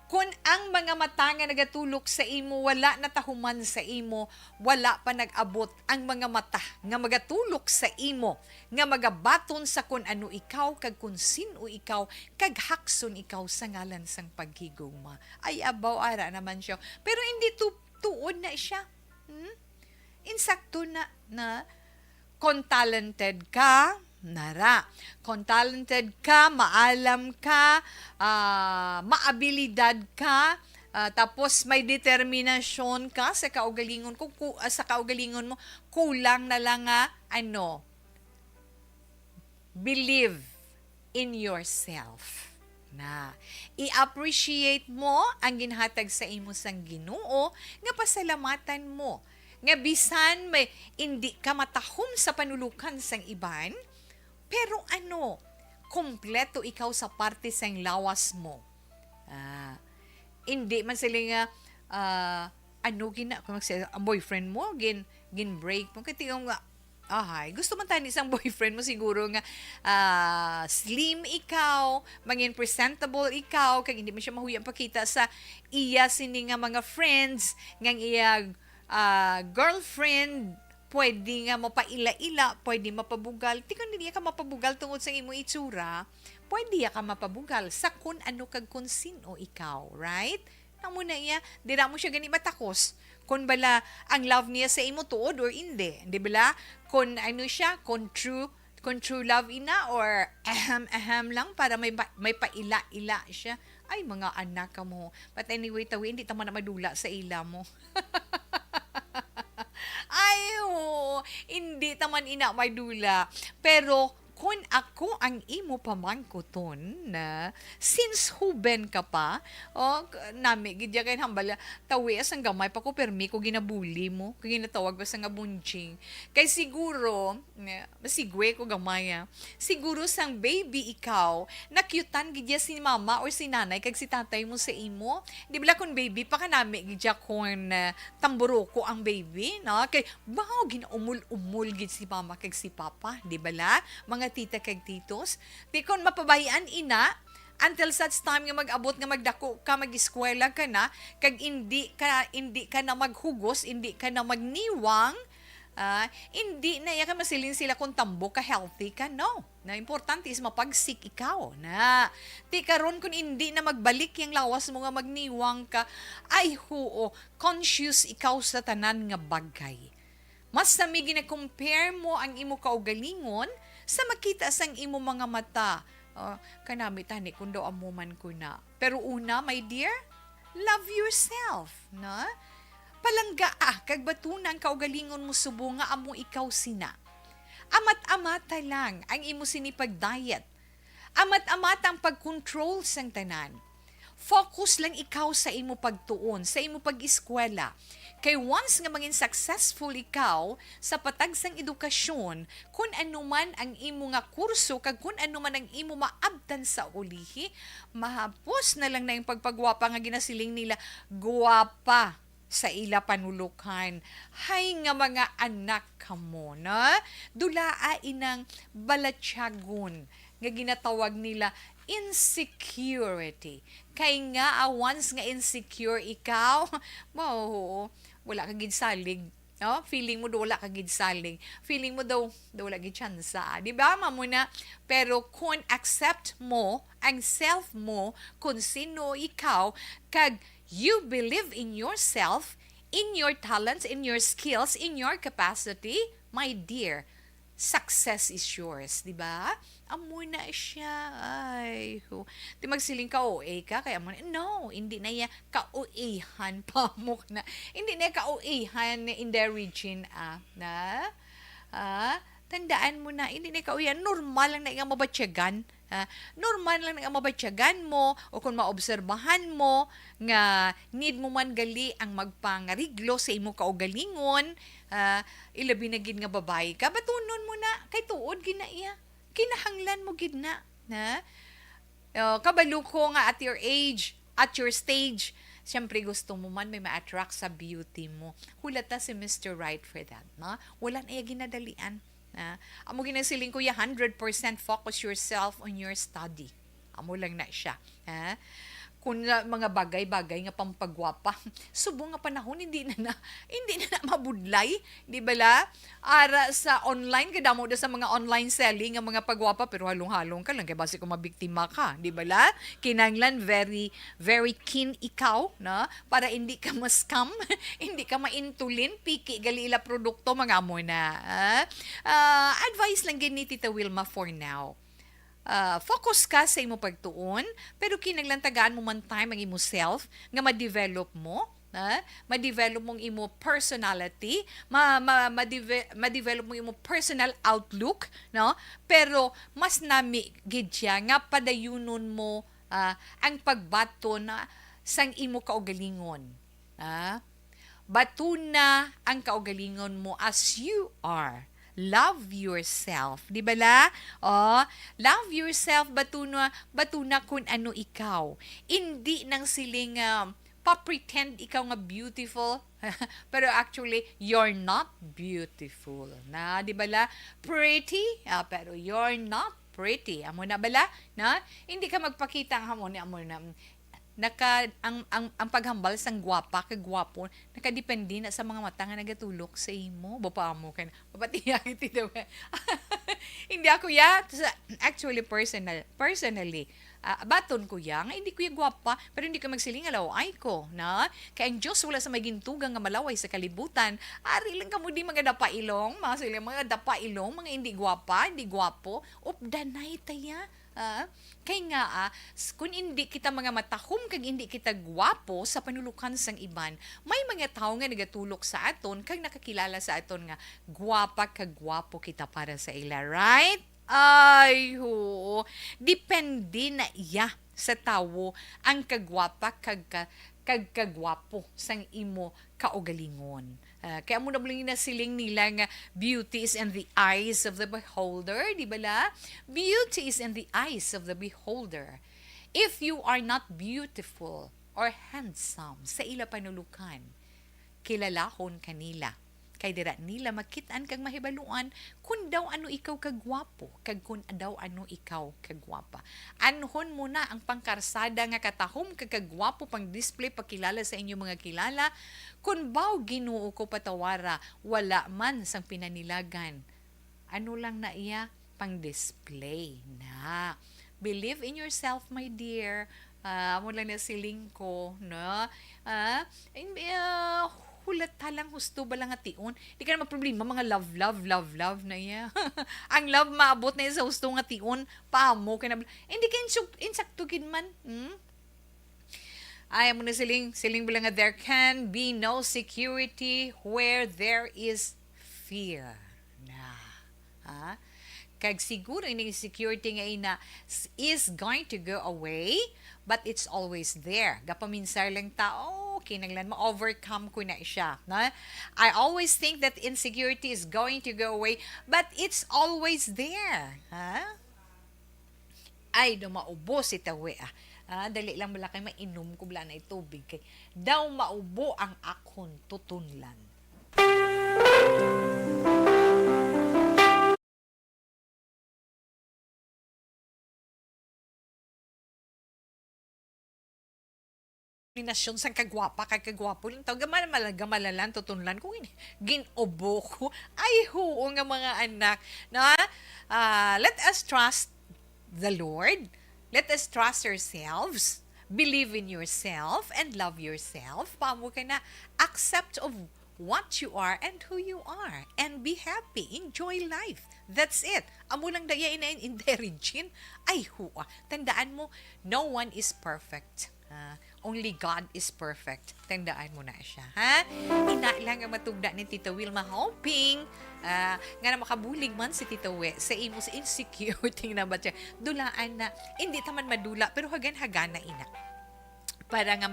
Kung ang mga mata nga nagatulok sa imo, wala natahuman sa imo, wala pa nag-abot ang mga mata nga magatulok sa imo, nga magabaton sa kung ano ikaw, kag kung sino ikaw, kag hakson ikaw sa ngalan sang paghigugma. Ay, abaw, ara naman siya. Pero hindi tuod na siya. Insakto na kung talented ka, nara. Kung talented ka, maalam ka, maabilidad ka, tapos may determinasyon ka sa kaugalingon mo, kulang na lang believe in yourself. Na i-appreciate mo ang ginhatag sa imo sang Ginoo, nga pasalamatan mo. Nga bisan may hindi ka matahom sa panulukan sang iban, pero kompleto ikaw sa parte sang lawas mo. Hindi man sila nga, ang boyfriend mo, gin-break mo. Kaya nga, gusto man tayo isang boyfriend mo siguro nga slim ikaw, mangin presentable ikaw, kaya hindi mo siya mahuyang pakita sa iya sini nga mga friends, ngang iya girlfriend, pwede nga mapaila-ila, pwede mapabugal. Di kung hindi ka mapabugal tungod sa imo itsura, pwede ka mapabugal sa kung ano kag kung sino ikaw, right? Nang muna iya, di na mo siya gani matakos. Kung bala ang love niya sa imo tuod or hindi. Di bala? Kung siya, kung true love ina or aham lang para may paila-ila siya. Ay, mga anak ka mo. But anyway, tawi, hindi tama na madula sa ila mo. Hindi taman ina may dula. Pero kung ako ang imo pamangkuton na since huben ka pa, nami gidya kay hambala tawi ang gamay pa ko permi ko ginabuli mo, kung ginatawag ko sa nga bunching. Kay siguro, masigwe ko gamaya, siguro sang baby ikaw, nakyutan gidya si mama or si nanay kag si tatay mo sa imo. Di ba kung baby pa ka nami gidya kung tamburo ko ang baby, no? Kay bao ginaumul-umul gid si mama kag si papa, di ba la? Mga tita kag titos. Di kon mapabayaan ina, until such time nga mag-abot nga magdako ka, mag-eskwela ka na, kag hindi ka na maghugos, hindi ka na magniwang, hindi na iya ka masilin sila kung tambo ka, healthy ka, no. Na importante is mapagsik ikaw na. Ti karon kung hindi na magbalik yung lawas mo nga magniwang ka, ay conscious ikaw sa tanan nga bagay. Mas sami gina-compare mo ang imo kaugalingon sa makita sang imo mga mata. Kanami tani kung daw amuman ko na. Pero una, my dear, love yourself, na? Palangga kag batuna ang kaugalingon mo subo nga amo ikaw sina. Amat-amata lang ang imo sinipag-diet. Amat-amata ang pag-control sang tanan. Focus lang ikaw sa imo pagtuon, sa imo pag-eskwela. Kay once nga maging successful ikaw sa patag sang edukasyon, kung ano man ang imo nga kurso, kag kung ano man ang imo maabtan sa ulihi, mahapos na lang na yung pagpagwapa nga ginasiling nila, guwapa sa ila panulukan. Hay nga mga anak kamo, na? Dulaa inang balatyagon nga ginatawag nila insecurity. Kay nga, once nga insecure ikaw, wala ka ginsalig. No? Feeling mo daw wala ka ginsalig. Feeling mo daw wala gitsansa. Di ba, mamuna? Pero kung accept mo ang self mo, kung sino ikaw, kag you believe in yourself, in your talents, in your skills, in your capacity, my dear, success is yours, di ba? Amo na siya. Ay, di magsiling ka OA ka, kaya mo no, hindi na yan ka-OA-han pa mo na. Hindi na ka-OA-han in the region, na? Tandaan mo na, hindi na ka-OA, normal lang na nga mabatsyagan. Normal lang na nga mabatsyagan mo, o kung maobserbahan mo, nga need mo man gali ang magpangariglo sa imo kaugalingon, ilabi na gid nga babae ka, batunon mo na, kay tuod gina iya. Kinahanglan mo gid na. Kabalo ko nga at your age, at your stage, siyempre gusto mo man may ma-attract sa beauty mo. Hulata si Mr. Right for that. Na? Wala na iya ginadalian. Amo ginasiling ko ya 100% focus yourself on your study. Amo lang na siya. Kung mga bagay-bagay nga pampagwapa, subo nga panahon hindi na mabudlay, di ba la? Ara sa online kadamo da sa mga online selling nga mga pagwapa pero halong-halong ka lang kay base kung mabiktima ka, di ba la? Kinanglan very very keen ikaw, na para hindi ka ma-scam, hindi ka maintulin, piki gali ila produkto mga mo na. Advice lang gini Tita Wilma for now. Focus ka sa imo pagtuon, pero kinaglantagaan mo man time ang imo self nga ma-develop mo, ma-develop mong imo personality, ma-develop mo imo personal outlook, no? Pero mas nami gid siya nga padayunon mo ang pagbaton sang imo kaugalingon. Batuna ang kaugalingon mo as you are. Love yourself. Di ba la? Love yourself, batuna kung ano ikaw. Hindi nang siling pa-pretend ikaw nga beautiful. Pero actually, you're not beautiful. Na, di ba la? Pretty, pero you're not pretty. Amo na bala? Na? Hindi ka magpakita ang amo na ang paghambal sang gwapa kag gwapo nakadepende na sa mga mata nga nagatulok sa imo bapa mo kan papatiya iti daw. Hindi ako actually personally baton ko ya nga hindi ko ya gwapa pero hindi ko magsiling alaw ay ko na kay ang Dios wala sa magintugang nga malaway sa kalibutan ari lang kamo di mga dapailong mga dapailong mga hindi gwapa hindi gwapo updanay taya. Kay nga kung hindi kita mga matahom kag hindi kita gwapo sa panulukan sang iban, may mga tao nga nagatulok sa aton kag nakakilala sa aton nga gwapa kag gwapo kita para sa ila, right? Ay ho, depende na iya sa tawo ang kagwapa kag kagwapo sang imo kaugalingon. Kaya mo na buling nasiling nila nga beauty is in the eyes of the beholder, di ba la? Beauty is in the eyes of the beholder. If you are not beautiful or handsome sa ila panulukan, kilalahon kanila. Kay dira nila makitaan kag mahibaluan kung daw ano ikaw kagwapo, kag kung daw ano ikaw kagwapa. Anhon mo na ang pangkarsada nga katahom kagwapo pang display pakilala sa inyo mga kilala, kung baw Ginoo ko patawara, wala man sang pinanilagan. Ano lang na iya pang display na. Believe in yourself, my dear. Mo lang na siling ko, no? hulat talang husto ba lang ation. Di ka naman problema, mga love na iya. Ang love maabot na iya sa husto nga tion, paamo ka na, hindi ka insaktugin man. Ayaw mo na siling ba nga, there can be no security where there is fear. Kag siguro yung security nga ina is going to go away, but it's always there. Gapaminsar lang tao, kinanglan mo, overcome ko na siya. Na? I always think that insecurity is going to go away, but it's always there. Ay, maubo si tawe dali lang malaki mainom ko bala na itubig kay daw maubo ang akon tutunlan. Kombinasyon sang kagwapa kay kagwapo lang tao gamalalan tutunlan ko ginubo ko ay huo nga mga anak na let us trust the Lord, let us trust ourselves, believe in yourself and love yourself. Pamo ka na accept of what you are and who you are and be happy, enjoy life. That's it. Amo lang daya in derigin ay huwa. Tandaan mo, no one is perfect. Only God is perfect. Tandaan mo na siya, ha? Ina lang ang matugda ni Tita Wilma, hoping nga na makabulig man si Tita We sa imo sa insecurity na ba siya. Dulaan na, hindi taman madula, pero hagan-hagan na ina. Para nga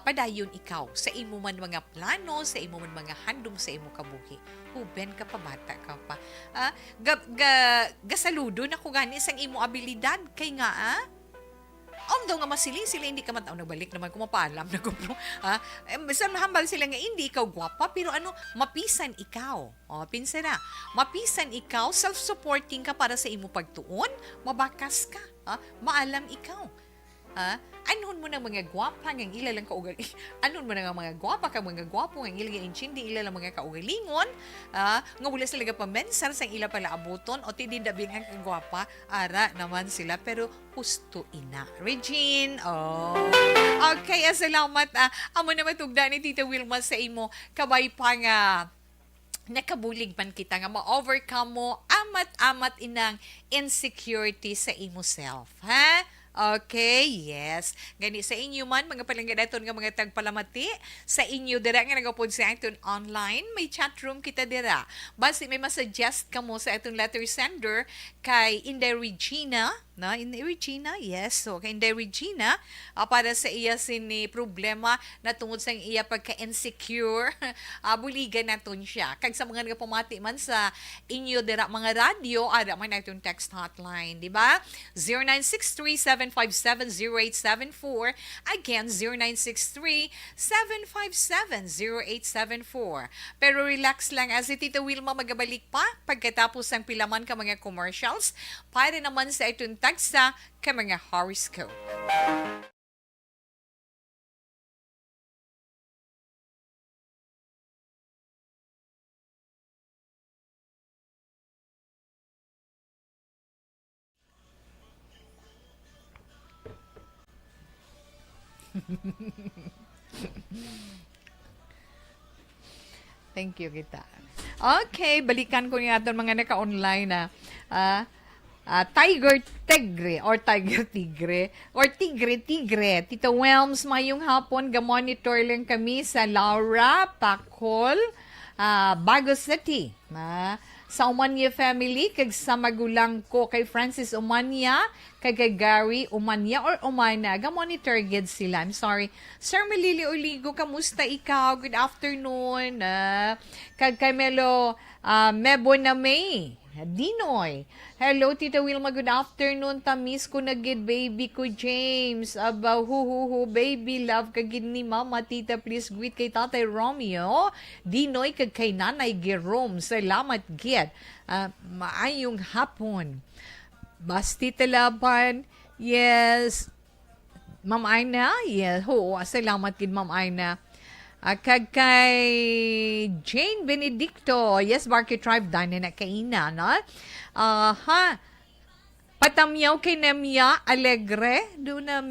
padayon ikaw sa imo man mga plano, sa imo man mga handom sa imo kabuhi. Huben ka pa, bata ka pa. Gasaludo na ko gani sang imo abilidad. Kay nga, although nga masiling sila, hindi ka mataw nagbalik naman kumapalam na gupro. Bisan mahambal sila nga hindi ikaw gwapa, pero mapisan ikaw. Pinsa na. Mapisan ikaw, self-supporting ka para sa imo pagtuon, mabakas ka. Maalam ikaw. Anon mo ng mga gwapa ng ilalang kaugal. Anon mo ng mga gwapa ka mga gwapo ng ilalang inchindi ilalang mga kaugalingon. Nga wala sila pamensar sa ila pala abuton o tidindabing ang kagwapa. Ara naman sila pero husto ina. Regine, okay, salamat. Amo na matugda ni Tita Wilma sa imo. Kabay pa nga nakabulig man kita nga ma-overcome mo amat-amat inang insecurity sa imo self. Ha? Okay, yes. Gani sa inyo man, mga palangga-daton nga mga tagpalamati, sa inyo dira nga nagapod sa aton online, may chat room kita dira. Basi may masuggest ka mo sa aton letter sender kay Inday Regina, na Inday Regina, yes. So, kay Inday Regina, para sa iya sini problema na tungod sa iya pagka-insecure, buligan naton siya. Kag sa mga nagapamati man sa inyo dira mga radio, ada man naton text hotline, di ba? 0963-757-0874. Again, 0963-757-0874. Pero relax lang, as si Tita Wilma magabalik pa pagkatapos ng pilaman ka mga commercials para naman sa itong tagsa ka mga horoscope. Thank you kita. Okay, balikan ko nga itong mga naka-online na Tiger Tigre or Tiger Tigre or Tigre Tigre. Tita Welms, mayong hapon, ga-monitor lang kami sa Laura Pacol, Bago City. Sa Umanya family, kag sa magulang ko kay Francis Umanya, kag Gary Umanya or Umana, ga-monitor gid sila. I'm sorry. Sir Melili Oligo, kamusta ikaw? Good afternoon. Kag kay Melo Mebo na May. Dinoy. Hello, Tita Wilma. Good afternoon. Tamis ko na gid baby ko, James. Aba, hu, baby. Love kagid ni Mama. Tita, please greet kay Tatay Romeo. Dinoy kag kay Nanay Jerome. Salamat gid. Maayong hapon. Basti Talaban. Yes. Ma'am Aina. Yes. Ho, salamat gid Ma'am Aina. Kag kay Jane Benedicto. Yes, Barky Tribe, dahil na kaina, no? Patamyaw kay Nemya Alegre. Doon na,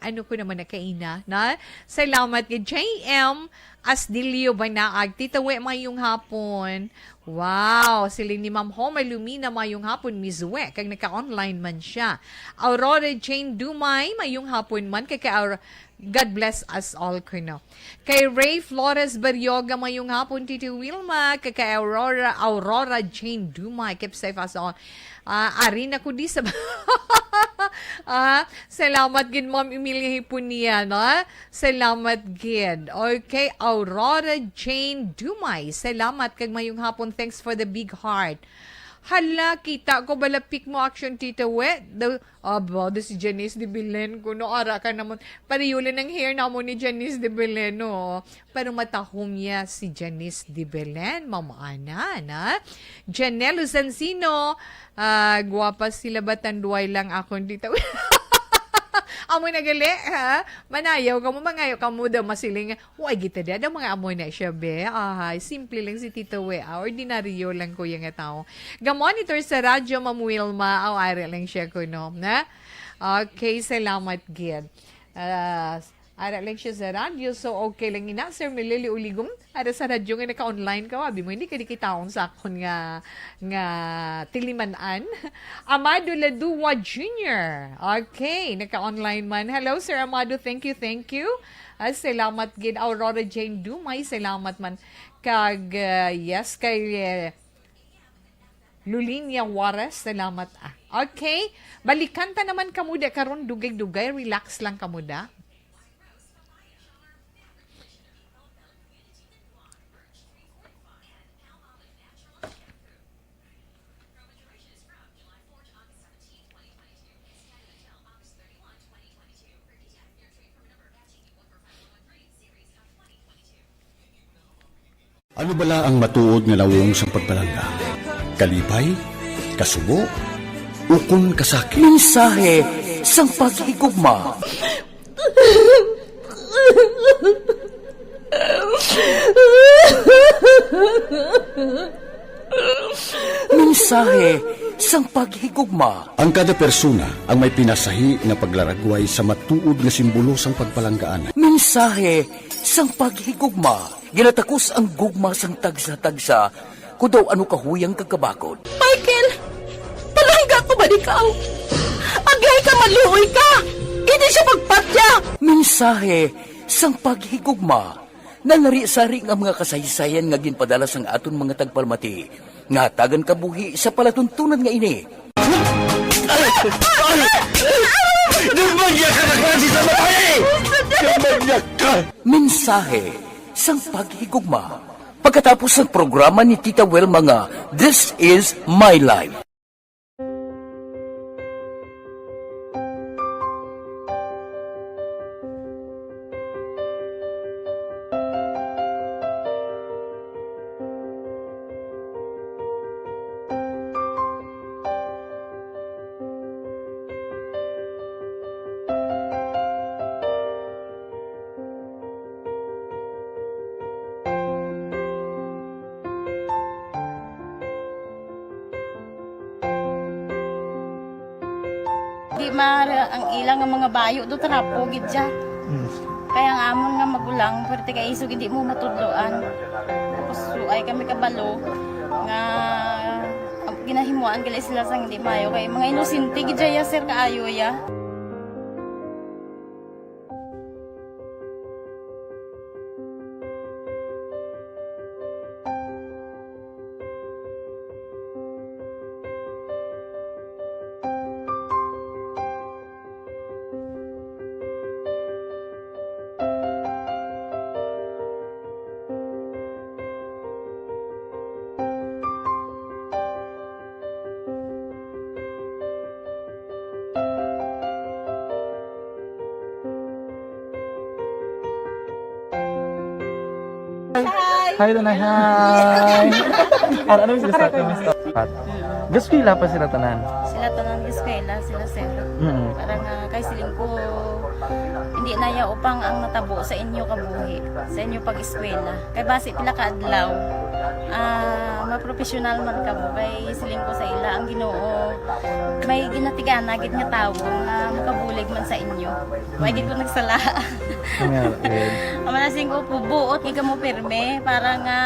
ano ko naman na kaina, no? Salamat kay JM Asdilio Banaag. Tita We, mayong hapon. Wow, siling ni Ma'am Homer Lumina mayong hapon, Miss We, kag naka-online man siya. Aurora Jane Dumay, mayong hapon man, kay God bless us all, kuno. Kay Ray Flores Baryoga, mayong hapon, Tito Wilma, kay Aurora Jane Dumay, keep safe us all. Arin ako di sa... salamat gid Ma'am Emilia Hipunia, no? Salamat gid. Okay, Aurora Jane Dumay. Salamat kag mayong hapon. Thanks for the big heart. Hala, kita ko balapik mo action, Tita We. Si Janice de Belen ko, no? Ara ka naman. Pariyulin ang hair na mo ni Janice de Belen, no? Pero matahong niya si Janice de Belen, Mama Ana, na? Janelle Zancino, guwapa sila ba tanduay lang ako, Tita We? Amoy na gali, ha? Manayaw ka mo, mangayaw ka mo daw masiling. Huwag kita da, daw mga amoy na siya, be. Simple lang si Tito We. Ordinaryo lang ko yung tao. Ga-monitor sa radyo, Ma'am Wilma. Ara lang siya ko, no? Na? Okay, salamat, Gid. Ara lang siya sa radyo, so okay lang ina. Sir Melili Uligom, ara sa radyo nga naka-online ka, wabi mo, hindi ka dikitaon sa akon nga tilimanan. Amado Ladua Jr. Okay, naka-online man. Hello, Sir Amado, thank you. Salamat gid. Aurora Jane Dumay, salamat man. Kag, yes, kay Lulinia Juarez, salamat. Okay, balikan ta naman kamuda karon dugay-dugay, relax lang kamuda. Ano bala ang matuod nga lawong sa pagpalangga? Kalipay? Kasubo? Ukon kasakit? Mensahe sang paghigugma. Mensahe sang paghigugma. Ang kada persona ang may pinasahi nga paglaragway sa matuod nga simbolo sang pagpalanggaanan. Mensahe sang paghigugma. Ginatakos ang gugma sang tagsa-tagsa kung daw ano kahuyang kagkabakod. Michael! Palangga ko ba di ka? Agay ka, maluoy ka! Hindi siya magpatya! Mensahe sang paghigugma. Nangari-sari nga mga kasaysayan nga ginpadala sang aton mga tagpalmati. Nga tagan kabuhi sa palatuntunan nga ini. Dumagyak ka na klase sa matay! Dumagyak ka! Mensahe sang paghigugma. Pagkatapos ng programa ni Tita Wilma nga, This is My Life. Di mara ang ilang nga mga bayo do trapo gid siya. Kaya nga amon nga magulang pwerte kay isog hindi mo matudloan. Tapos ay kami kabalo nga ginahimuan gali sila sang hindi mayo kay mga inosente gid ya sir kaayo ya. Hi, Tanay. Hi. Ano yung sila sa Gaspila pa sila tanan. Sila tanan giskela sila sir. Parang kay siling ko hindi na ya upang ang natabo sa inyo kabuhi, sa inyo pag-eskwela. Kay base pila ka adlaw. Maprofessional man ka mo kay siling ko sa ila ang Ginoo. May ginatigana gid nga tawo nga makabulig man sa inyo. Why gid ko nagsala. Amanasing ko po buot giga mo pirme para nga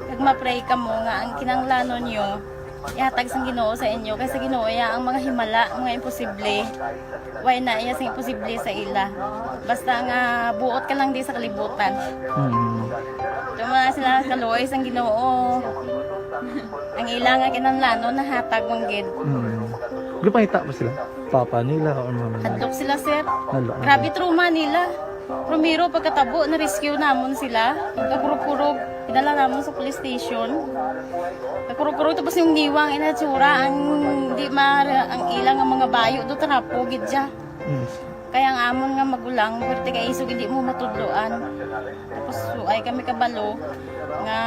kag ma-pray ka mo nga ang kinanglanon nyo ihatag sang Ginoo sa inyo kaysa Ginoo ya ang mga himala, mga imposible. Why na iya sing imposible sa ila. Basta nga buot ka lang di sa kalibutan. Tuma sila kaluoy sang Ginoo. Ang ila nga kinanglanon nahatag mong gid. Lupangita ba sila? Papa nila o mama nila? Hadlok sila, sir. Hadlok. Grabe trauma nila. Primero, pagkatabo, na-rescue namon sila. Kakurog-kurog, idala namon sa police station. Kakurog-kurog, tapos yung niwang inatsura, ang ilang ang mga bayo, do trapo, gidya. Kaya ang amon nga magulang, pero tiga isog, hindi mo matudloan. Tapos, ay kami kabalo, nga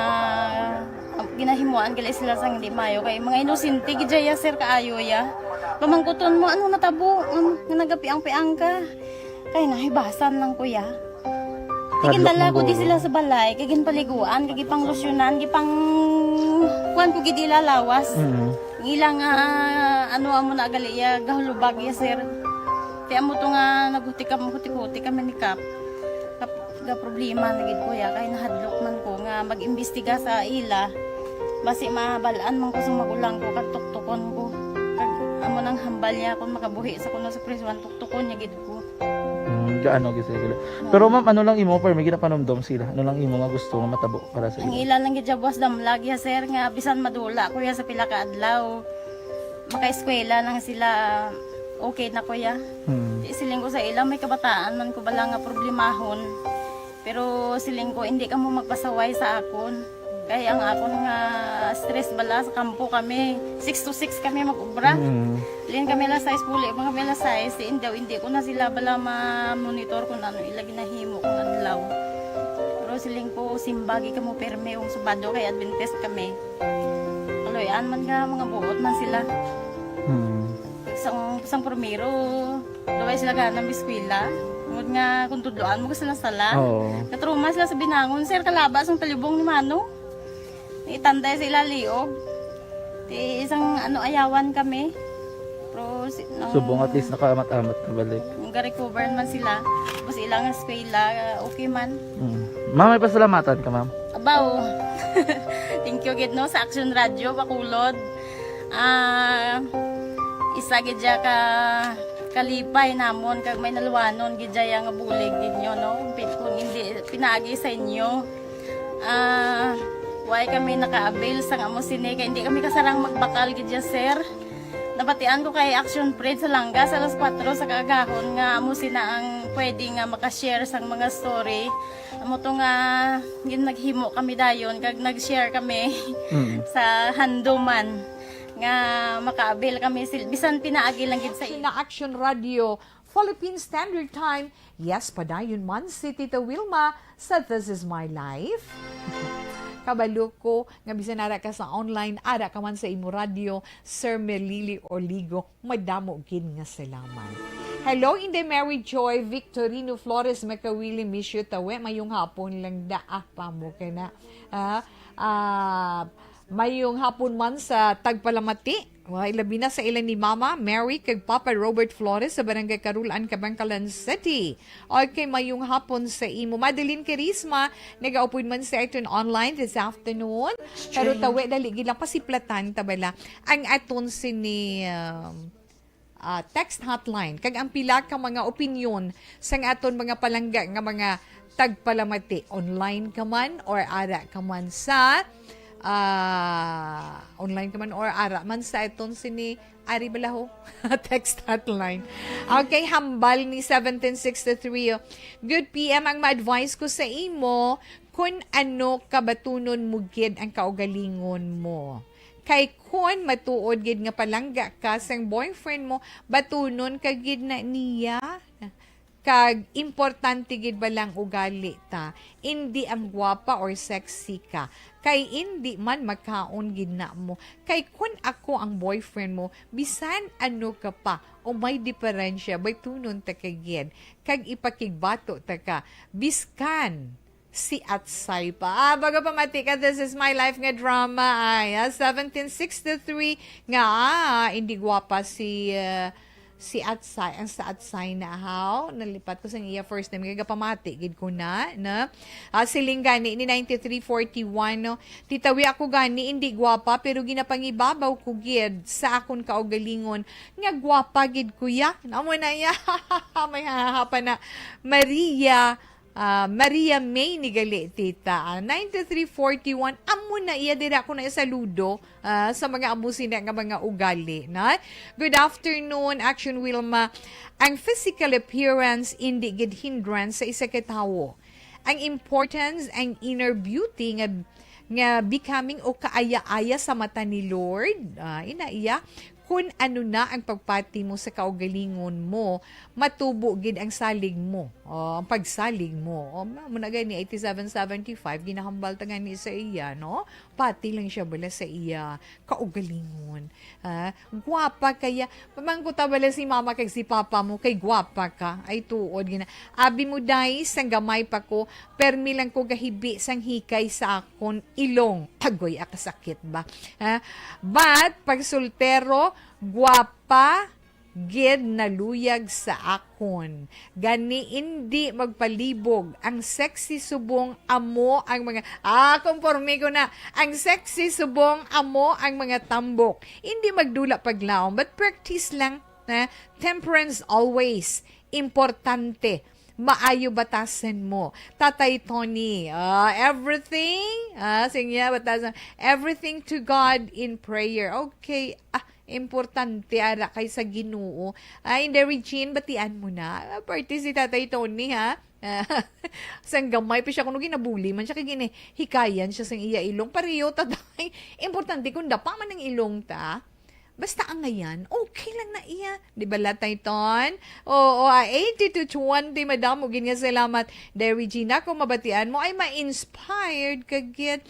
ginahimuan gali sila sang hindi mayo kay mga inosente gidya sir kaayo ya pamangkuton mo ano natabo nga nagapiang-piang ka kay nahibasan lang kuya kigindala ko di sila sa balay kagin paliguan kagi pang losyonan gipang kuan ko gid ilalawas ilang ano amo na gali ya gahulubag ya sir kaya mo to nga naghuti kami ni Kap ga problema na gid kuya kay nahadlok man ko nga mag-imbestiga sa ila basi mabalaan man ko sa magulang ko kag tuktukon ko kag amo nang hambal niya kung makabuhi sa kuno sa prison tuktukon niya gid ko gaano gid sila pero ma'am ano lang imo per may ginapanomdom sila ano lang imo nga gusto nga matabo para sa ang ila ila lang gid jabwas damlag ya sir nga bisan madula kuya sa pila ka adlaw maka-eskwela lang sila okay na kuya siling ko sa ila may kabataan man ko bala nga problemahon pero siling ko hindi ka mo magpasaway sa akon kaya ang akon nga stress bala sa kampo kami 6 to 6 kami mag-ubra lin kami la size puli mga kami la size hindi ko na sila bala ma-monitor kung ano ilagi nahimo kung adlaw pero siling ko simbagi ka mo perme yung subado kay Adventist kami kaloyan man nga mga buot man sila isang primero daway sila ka ng biskwila ngunit nga kung tudloan mo ka sila sala katruma sila sa binangon sir kalabas ang talibong ni Mano itanday sila liog di isang ano ayawan kami pero subong at least nakaamat-amat na balik ga-recover man sila tapos ilang eskwela okay man ma'am may pasalamatan ka ma'am abaw thank you gid no sa Action Radio Bacolod isa gid ka kalipay namon kag may naluwanon gid nga bulig ninyo no kung hindi pinaagi sa inyo why kami naka-avail sang amo sine kay hindi kami kasarang magbakal gid sir nabatian ko kay Action Fred sa Langga sa alas 4 sa kaagahon nga amo sina ang pwede nga maka-share sang mga story amo to nga gin naghimo kami dayon kag nag-share kami sa handuman nga maka-avail kami bisan pinaagi lang gid sa Action Radio Philippine Standard Time. Yes, padayon man si Tita Wilma sa This Is My Life. Kabalo ko, nga bisan ara ka sa online, ara ka man sa imo radio, Sir Melili Oligo, madamo gin nga salamat. Hello, Inde Mary Joy, Victorino Flores, Makawili, Misyo Tawe, mayong hapon lang pa mo ka na. Mayong hapon man sa Tagpalamati. Ilabi na sa ilan ni Mama Mary kag Papa Robert Flores sa Barangay Karulan, Kabangkalan City. Okay, mayong hapon sa imo. Madeline Carisma, nag-aupod man sa ito online this afternoon. Pero tawe, dali gilang pasiplatan tabala. Ang aton sini text hotline. Kag ang pila ka mga opinion sa aton mga palangga nga mga Tagpalamati. Online ka man or ara ka man sa online ka man or ara man sa itong sini Ari Balaho text hotline. Okay, hambal ni 1763. Good PM ang ma-advise ko sa imo kung ano kabatunon mo gid ang kaugalingon mo. Kay kun matuod gid nga palangga ka sang boyfriend mo, batunon ka gid na niya. Kag importante gid ba lang ugali ta, hindi ang gwapa or sexy ka. Kay hindi man makaon gid na mo. Kay kun ako ang boyfriend mo, bisan ano ka pa o may diferensya, bay tunon ta kagid. Kag ipakigbato ta ka, biskan si Atsay pa. Baga pamati ka, This Is My Life nga drama ay 1763 nga hindi gwapa si si Atsay, ang sa Atsay na haw, nalipat ko sa iya first name, kaya pamati, gid ko na. Siling gani ni 9341, no? Titawi ako gani, hindi gwapa, pero ginapangibabaw ko gid sa akon kaugalingon, nga gwapa gid kuya. Namo na iya, may hahapa na, Maria May ni gali, tita. 9341, amo na iya, dira ko na isaludo sa mga amusin nga mga ugali. Na? Good afternoon, Action Wilma. Ang physical appearance hindi gid hindrance sa isa ka tawo. Ang importance, ang inner beauty nga becoming o kaaya-aya sa mata ni Lord. Inaiya, kung ano na ang pagpati mo sa kaugalingon mo, matubo gid ang salig mo, ang pagsalig mo. Muna gani 8775 ginahambal ta gani sa iya, no? Pati lang siya bala sa iya kaugalingon. Gwapa kaya, pamangkuta bala si mama kay si papa mo kay gwapa ka. Ay tuod gina. Abi mo dai sang gamay pa ko, permi lang ko gahibi sang hikay sa akon ilong. Agoy akasakit ba? But pag soltero, gwapa gid naluyag sa akon. Gani hindi magpalibog. Ang sexy subong amo ang mga konforme ko na. Ang sexy subong amo ang mga tambok. Hindi magdula paglaom, but practice lang. Temperance always importante. Maayo batasan mo. Tatay Tony, everything, batasan, everything to God in prayer. Okay, importante ara kay sa Ginoo. Hindi, Regine, batian mo na. Party si Tatay Tony, ha? Sang gamay pa siya, kung ginabuli man siya, kaya hikayan siya sang iya ilong. Pareho, tatay. Importante kung dapa man ang ilong ta. Basta ang ngayon, okay lang na iya. Di ba latay ton? 80 to 20, madam, ugin nga salamat. Dahil Regina, kung mabatian mo, ay ma-inspired kagit.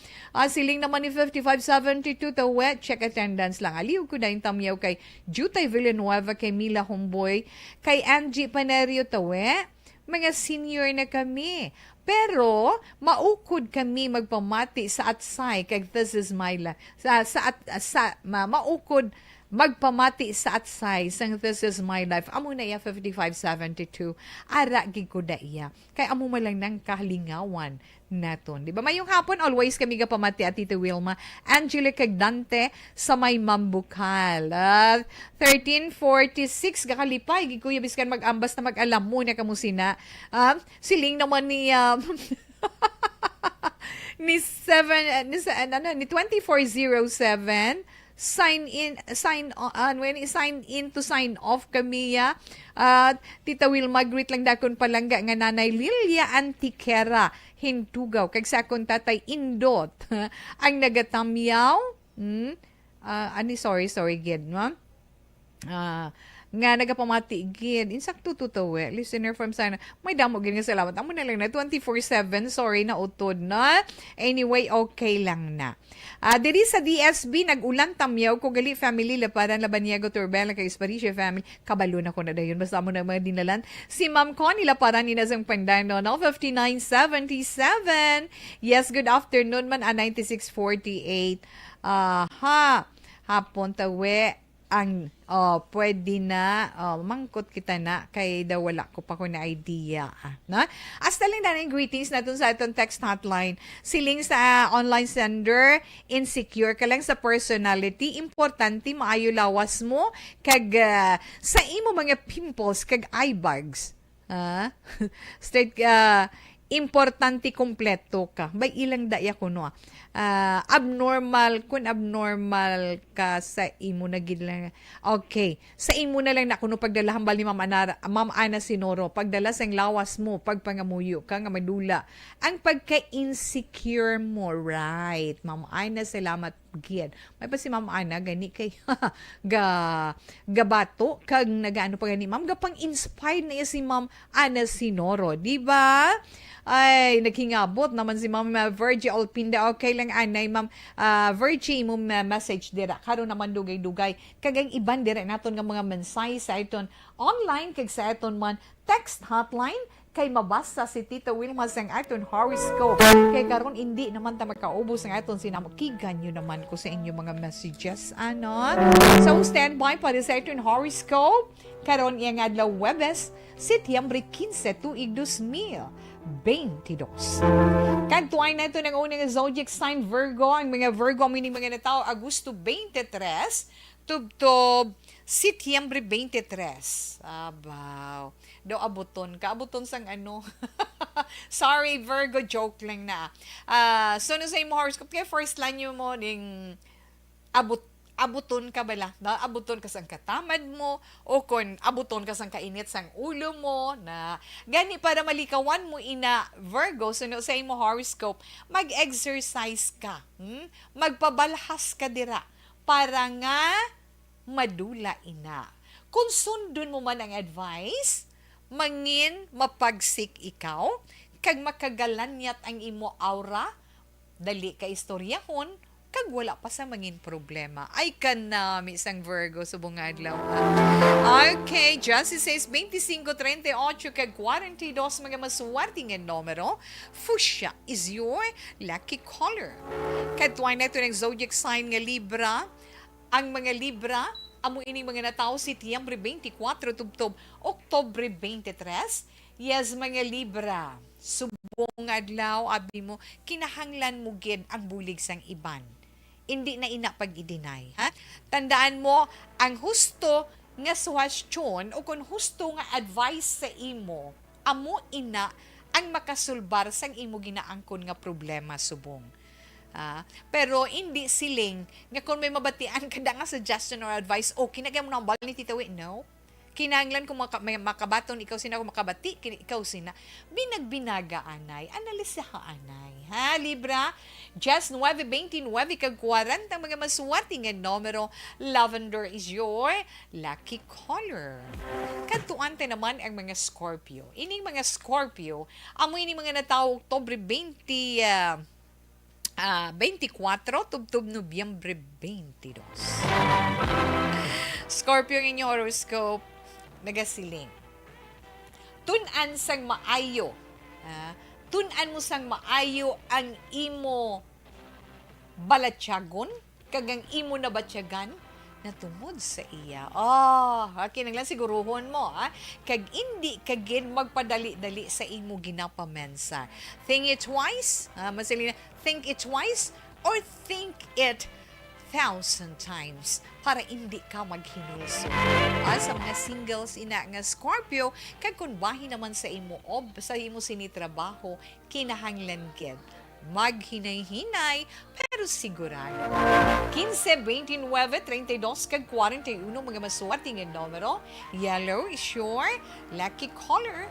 Siling naman ni 5572, tawet, check attendance lang. Aliw ko na yung tamyaw kay Jutay Villanueva, kay Mila Homboy, kay Angie Panerio, tawet. Mga senior na kami. Pero, maukod kami magpamati sa Atsay, kay This Is My Life. Maukod magpamati sa Atsay sang This Is My Life. Amo na iya 5572. Ara gid ko da iya. Kay amo man lang nang kalingawan naton. Di ba? Mayong hapon, always kami gapamati at Tita Wilma. Angela Cagdante sa may Mambukal. 1346 kakalipay. Gid kuya biskan mag-ambas na mag-alam mo na kamusina. Siling naman ni ni 2407 sign in to sign off kami Tita Wilma, greet lang dakon palangga nga nanay Lilia Antiquera Hintugaw kag sa akong tatay Indot ang nagatamyaw sorry gid no nga nagapamati gid insakto tutuwe listener from sana may damo gid nga salamat amo na lang na 24/7 sorry na utod na anyway okay lang na diri sa DSB nag-ulan tamyaw ko gali family laparan Labaniego Turbela kay Esparicia family kabalo na ko na dayon basta mo na mga dinalan si Ma'am Connie laparan ni Nazang Pandano no 5977 yes good afternoon man 9648 hapon tawe ang pwede na mangkot kita na kay daw wala ko pa ko na idea na hasta lang na ng greetings natin sa atong text hotline siling sa online sender insecure ka lang sa personality importante maayo lawas mo kag sa imo mga pimples kag eye bags straight importante kompleto ka bay ilang daya ko no abnormal ka sa imo na gid lang okay sa imo na lang na kuno pagdala hambal ni Ma'am Ana Sinoro pagdala sang lawas mo pagpangamuyo ka nga madula ang pagka-insecure mo right Ma'am Ana salamat gid may pa si Ma'am Ana gani kay gabato kag nagaano pa gani Ma'am gapang inspired na si Ma'am Ana Sinoro di ba ay naghingabot naman si Ma'am Virgie Alpinda okay lang anay Ma'am Virgie mo message dira karon naman dugay-dugay kagang iban dira naton nga mga mensahe sa iton online kag sa iton man text hotline kay mabasa si Tita Wilma sang aton horoscope kay karon hindi naman ta makaubos ang aton sinamukigan nyo naman ko sa inyo mga messages so stand by para sa aton horoscope karon iyang adlaw Huwebes, Setyembre 15, tuig 2022. Kantuay na ito ng unang zodiac sign Virgo. Ang mga Virgo, mining mga natao, Agosto 23, tubtob Setyembre 23. Abaw. Do abuton ka. Abuton sang ano. Sorry, Virgo. Joke lang na. So, no sa imo horoscope, kaya first line nyo mo, ding abuton ka bala. Na abuton ka sang katamad mo, o kung abuton ka sang kainit sang ulo mo, na gani para malikawan mo ina Virgo, so no sa imo horoscope, mag-exercise ka. Magpabalhas ka dira para nga madula ina. Kung sundon mo man ang advice, mangin mapagsik ikaw, kag makagalanyat ang imo aura, dali ka istoryahon, kag wala pa sa mangin problema. Ay kanami isang Virgo subong adlaw. Okay, Justin says 25, 38, kag 42 mga maswerte nga numero. Fuchsia is your lucky color. Katuan na ito ng zodiac sign nga Libra. Ang mga Libra, amo ini mga natao Setyembre 24 tubtob Oktobre 23. Yes, mga Libra, subong adlaw abi mo kinahanglan mo gid ang bulig sang iban. Hindi na ina pag-i-deny, ha? Tandaan mo ang husto nga suwestyon o kung husto nga advice sa imo, amo ina ang makasulbar sang imo ginaangkon nga problema subong. Pero hindi siling nga kung may mabatian kada nga suggestion or advice, okay na mo nang bal ni titawi. No. Kinanglan kung may makabaton ikaw sina, kung makabati ikaw sina. Binagbinaga anay, analisa ka anay. Ha, Libra? Just 9:29 kag 40 mga maswerte nga numero. Lavender is your lucky color. Kantuan tayo naman ang mga Scorpio. Ining mga Scorpio, amo ini mga natao Oktobre 24 tubtob Nobyembre 22. Scorpio ang inyong horoscope, nagasiling. Tunan sang maayo. Tunan mo sang maayo ang imo balatyagon, kagang imo na batyagan, na tungod sa iya. Kinanglan siguruhon mo, kag hindi kagin magpadali-dali sa imo ginapamensa. Think it twice, masalina, think it twice or think it 1,000 times para hindi ka maghinulso. Sa mga singles ina nga Scorpio, kag kung bahin naman sa imo sa imo sinitrabaho, kinahanglan gid maghinay-hinay, pero sigurado. 15, 29, 32, kag 41, mga maswerte nga numero. Yellow is your lucky color.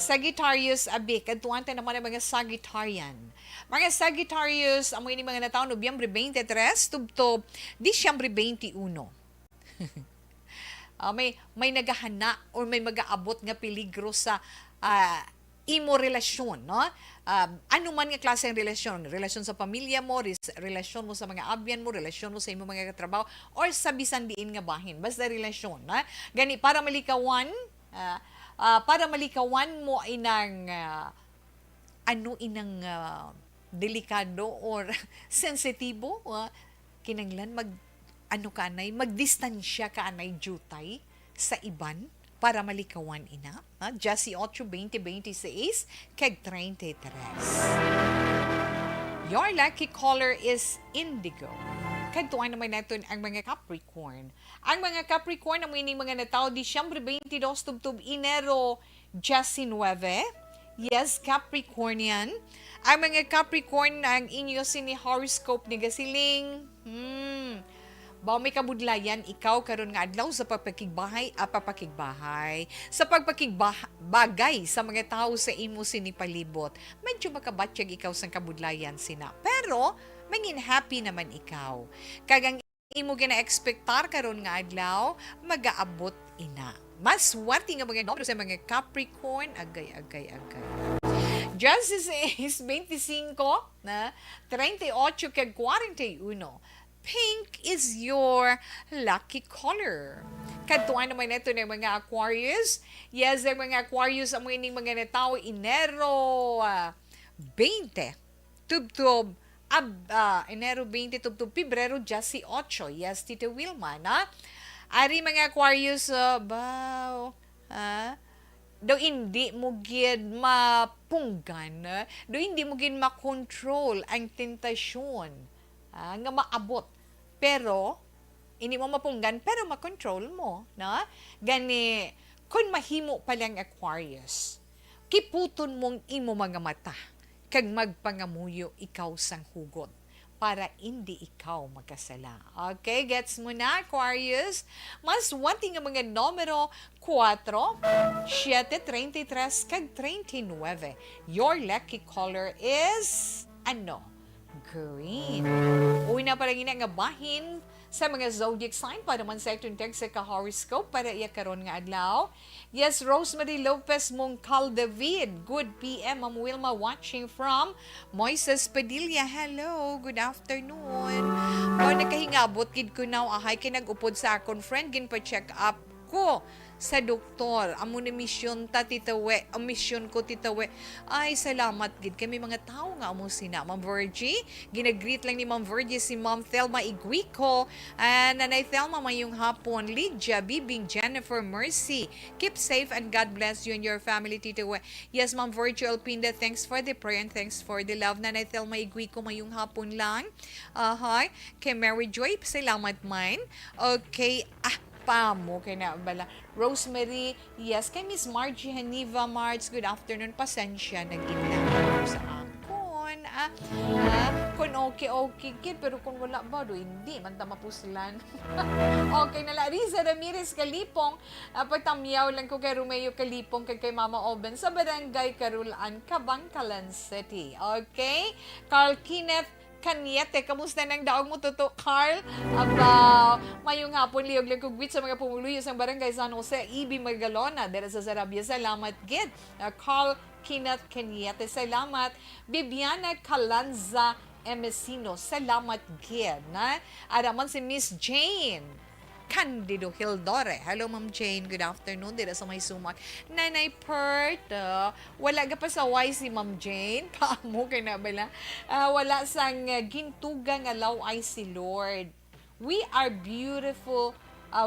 Sagittarius, kantuan tayo naman ang mga Sagittarian. Mga Sagittarius, amo ini mga natao, Nobyembre 23, tubtob, Disyembre 21. May nagahana or may mag-aabot nga peligro sa imo relasyon, no? Ano man nga klase ng relasyon sa pamilya mo, relasyon mo sa mga abyan mo, relasyon mo sa imo mga katrabaho, or sa bisan diin nga bahin, basta relasyon, na gani para malikawan mo inang inang delikado or sensitibo, kinanglan magdistansya ka anay jutay sa iban para malikawan ina. Jesse 8:20-26 kag 33. Your lucky color is indigo. Kantuan naman natin ang mga Capricorn. Ang mga Capricorn, ang mga natao, Disyembre 22, tubtob Enero 19. Yes, Capricornian. Ang mga Capricorn, ang inyo sini horoscope ni Gasiling. May kabudlayan ikaw karon nga adlaw sa pagpakigbahay sa pagpakigbagay sa mga tao sa imo sinipalibot. Medyo makabatyag ikaw sang kabudlayan sina. Pero mangin happy naman ikaw. Kagang imo gina-expectar karon nga adlaw, mag-aabot ina. Mas swerte nga mga numero sa mga Capricorn, agay. Justice is 25 na 38 kag 41. Pink is your lucky color. Kantuan naman ito ng mga Aquarius. Yes, ang mga Aquarius, ang mga natao, Enero 20. Tubtob, Enero 20, tubtob, Pebrero 18. Yes, Tito Wilma, na? Ari mga Aquarius, baw, daw hindi mo gid mapunggan, daw hindi mo gid makontrol ang tentasyon nga maabot. Pero, hindi mo mapunggan, pero makontrol mo, na? Gani, kung mahimo pa lang Aquarius, kiputon mong imo mga mata, kag magpangamuyo ikaw sang hugot, para hindi ikaw magkasala. Okay, gets mo na, Aquarius? Mas wanting nga mga numero 4, 7, 33, kag 39. Your lucky color is, green. Una pa lang nga bahin sa mga zodiac sign para man sa itong text sa ka-horoscope para iya karon nga adlaw. Yes, Rosemary Lopez Mongcal David. Good PM, Ma'am Wilma watching from Moises Padilla. Hello, good afternoon. Nakahingabot gid ko now ahay kay nag-upod sa akon friend gin pa check up ko sa doktor. Amo na mission ta titawe. Ang mission ko titawe. Ay, salamat gid kami mga tao nga amo sina. Ma'am Virgie, ginagreet lang ni Ma'am Virgie si Ma'am Thelma Iguico. Nanay Thelma, mayong hapon. Lydia, Bibing, Jennifer, Mercy. Keep safe and God bless you and your family, titawe. Yes, Ma'am Virgie Alpinda, thanks for the prayer and thanks for the love. Nanay Thelma Iguico, mayong hapon lang. Hi. Kay Mary Joy, salamat mine. Okay, pamo kay na bala. Rosemary, yes, kay Miss Margie Haniva Marts, good afternoon. Pasensya, nag-inlang sa akon. Kung okay, kid, pero kung wala ba, hindi, man tama po sila. Okay, nala, Riza Ramirez Kalipong, pagtamyaw lang ko kay Romeo Kalipong, kay Mama Oben, sa Barangay Carulaan, Cabangcalan City. Okay? Carl Kenneth Kanyete, kamusta nang daog mo tuto, Carl? Mayong hapon, liog lang kugwit sa mga pumuluyo sa Barangay San Jose, Ibi Magalona, dera sa Sarabia. Salamat, gid. Carl Kenneth Kanyete, salamat. Bibiana Calanza Emesino, salamat, gid. Araman si Miss Jane Candido Hildore. Hello, Ma'am Jane. Good afternoon. Dira sa may sumak. Nanay Pert. Wala ka pa sa Y si Ma'am Jane. Paamo kay na bala. Wala sang gintugang alaw ay si Lord. We are beautiful.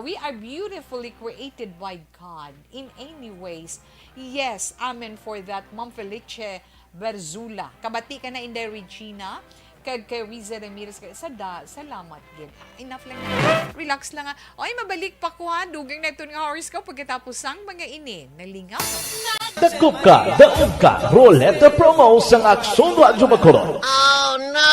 We are beautifully created by God in any ways. Yes, amen for that. Ma'am Felice Berzula. Kabati ka na, Inday Regina. Kay Riza Ramirez, salamat gid. Enough lang na. Relax lang. Ay, mabalik pa ko ha. Dugang na ito nga horoscope pagkatapos ang mga ini. Nalingaw. Dakop ka, Roleta Promo sang Aksyon Radyo Bacolod. Oh no!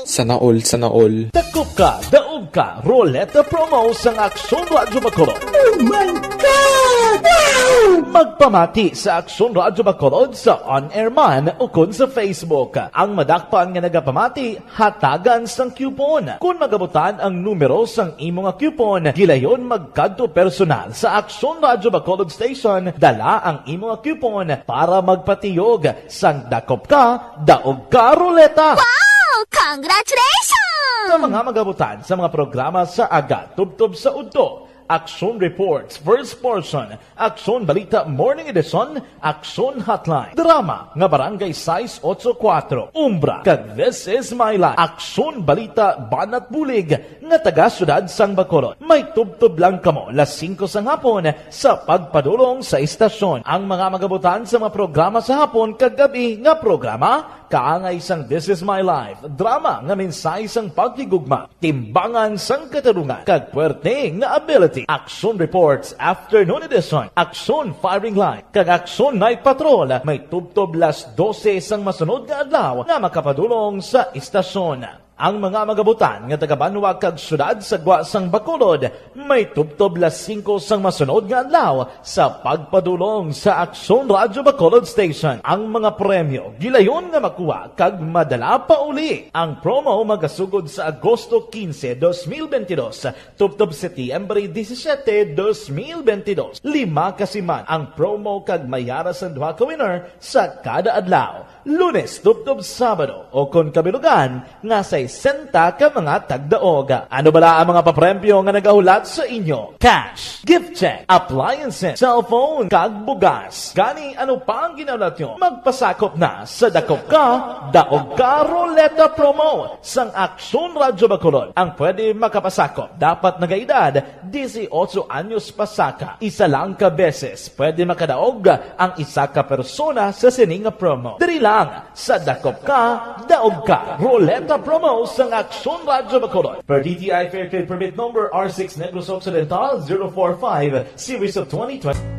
Sana all. Dakop ka, Roleta Promo sang Aksyon Radyo Bacolod. Oh my God! Wow! Magpamati sa Aksyon Radyo Bacolod sa on-air man o kun sa Facebook. Ang madakpan nga nagapamati, hatagan sang coupon. Kung magabutan ang numero sang imo nga coupon, gilayon magkadto personal sa Aksyon Radyo Bacolod Station, dala ang imo nga coupon para magpatiyog sang dakop ka, daog ka, Roleta. Wow! Congratulations! Sa mga magabutan sa mga programa sa Aga Tubtob sa Udto, Aksyon Reports, First Portion, Aksyon Balita Morning Edition, Aksyon Hotline, Drama nga Barangay 684, Umbra, kag This Is My Life, Aksyon Balita Banat Bulig, nga taga-syudad sang Bacolod. May tubtob lang kamo las 5 sang hapon sa pagpadulong sa istasyon. Ang mga magabutan sa mga programa sa hapon kag gabi nga programa, kaangay sang This Is My Life, drama nga mensahe sang pagtigugma, timbangan sang katarungan, kag puwerte nga ability. Aksyon Reports Afternoon Edition, Aksyon Firing Line, kag Aksyon Night Patrol, may tubtob las 12 sang masunod nga adlaw nga makapadulong sa istasyon. Ang mga magabutan nga taga-Banwa kag syudad sa Guasang Bacolod, may tubtob las 5 sang masunod nga adlaw sa pagpadulong sa Aksyon Radyo Bacolod Station. Ang mga premyo gilayon nga makuha kag madala pa uli. Ang promo magasugod sa Agosto 15, 2022, tubtob Setyembre 17, 2022. 5 kasiman ang promo kag mayara sa duha ka winner sa kada adlaw. Lunes tubtob Sabado o kon kabilugan nga sa kay senta ka mga tagdaog. Ano bala ang mga papremyo nga nagahulat sa inyo? Cash, gift check, appliances, cellphone, kag bugas. Gani ano pa ang ginaulat nyo? Magpasakop na sa Dakop Ka, Daog Ka Roleta Promo sang Aksyon Radyo Bacolod. Ang pwede makapasakop dapat nagaedad 18 anyos pasaka. Isa lang ka beses pwede makadaog ang isa ka persona sa sininga promo. Diri lang sa Dakop Ka, Daog Ka Roleta Promo sang Aksyon Radyo Bacolod. Per DTI Fair Trade Permit Number R6 Negros Occidental 045 Series of 2020.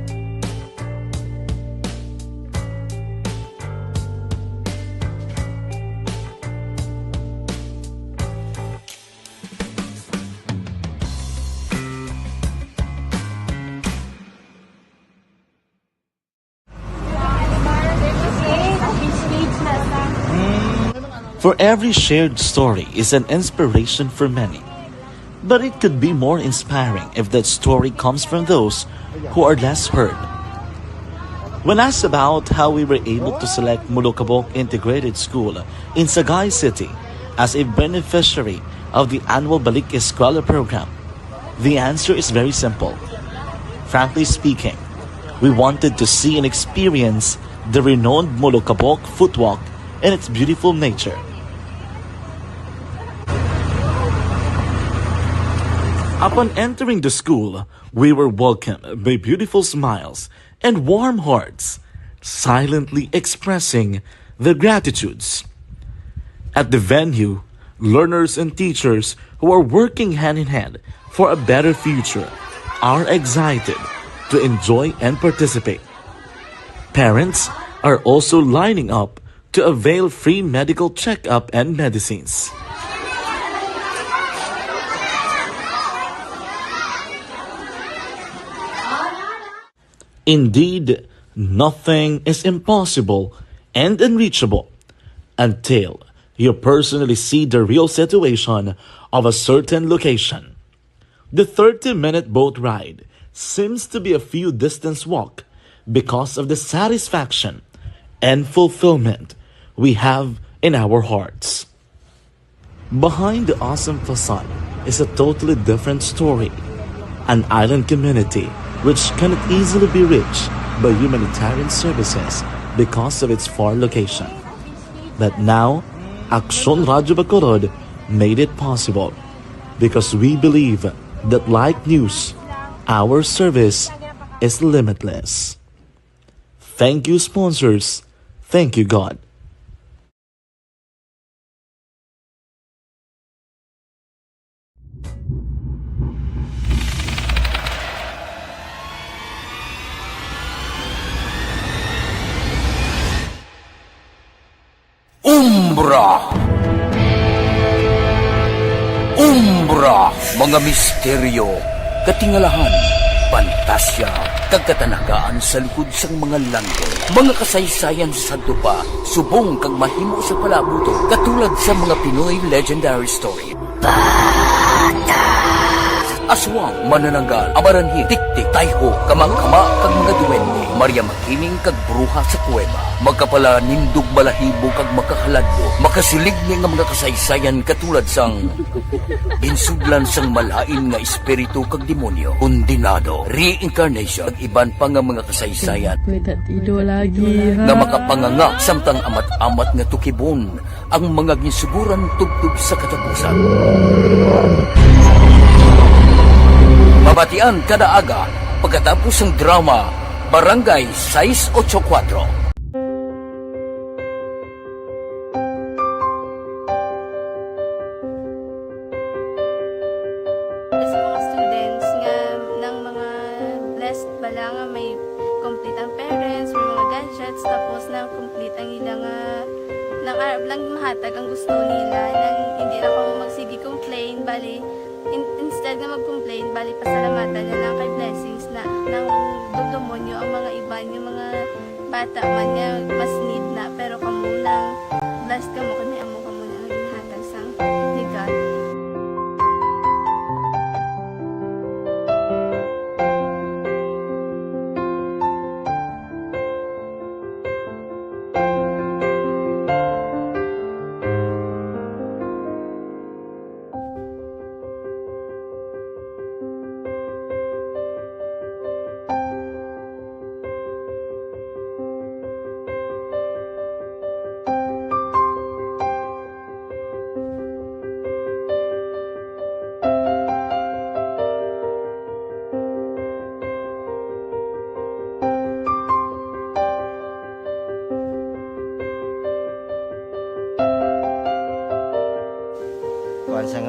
For every shared story is an inspiration for many. But it could be more inspiring if that story comes from those who are less heard. When asked about how we were able to select Mulukabok Integrated School in Sagay City as a beneficiary of the annual Balik Eskwela program, the answer is very simple. Frankly speaking, we wanted to see and experience the renowned Mulukabok footwalk and its beautiful nature. Upon entering the school, we were welcomed by beautiful smiles and warm hearts, silently expressing their gratitudes. At the venue, learners and teachers who are working hand in hand for a better future are excited to enjoy and participate. Parents are also lining up to avail free medical checkup and medicines. Indeed, nothing is impossible and unreachable until you personally see the real situation of a certain location. The 30-minute boat ride seems to be a few distance walk because of the satisfaction and fulfillment we have in our hearts. Behind the awesome facade is a totally different story, an island community which cannot easily be reached by humanitarian services because of its far location. But now, Aksyon Radyo Bacolod made it possible because we believe that like news, our service is limitless. Thank you, sponsors. Thank you, God. Umbra, mga misteryo, katingalahan, pantasya, kagkatanagaan sa likod sang mga langgo, mga kasaysayan sa dupa, subong kag mahimo sa palabuto, katulad sa mga Pinoy legendary story. Aswang, manananggal, amaranhi, tiktik, tayho, kamang-kama, kag mga duwende, Maria Makining kag bruha sa kuweba, magkapala nindog balahibo kag makahaladlo, makasilig ni nga mga kasaysayan katulad sang ginsudlan sang malain nga espiritu kag demonyo, kondinado, reincarnation, kag iban pa nga mga kasaysayan nga makapanganga samtang amat-amat nga tukibon ang mga ginsuguran tugtog sa katapusan. Mabatian kada aga pagkatapos ng drama Barangay 684. Sa mga students nga ng mga blessed bala nga may complete ang parents, may mga gadgets, tapos na complete ang ilang nang arab lang mahatag ang gusto nila nang hindi na ako magsigi complain bali instead na mag-complain, bali pasalamatan na lang kay blessings na nang dudumonyo ang mga iba niya mga bata man niya mas need na pero kamo lang blessed ka mo kami amo ka mo na naghatag sang ni God.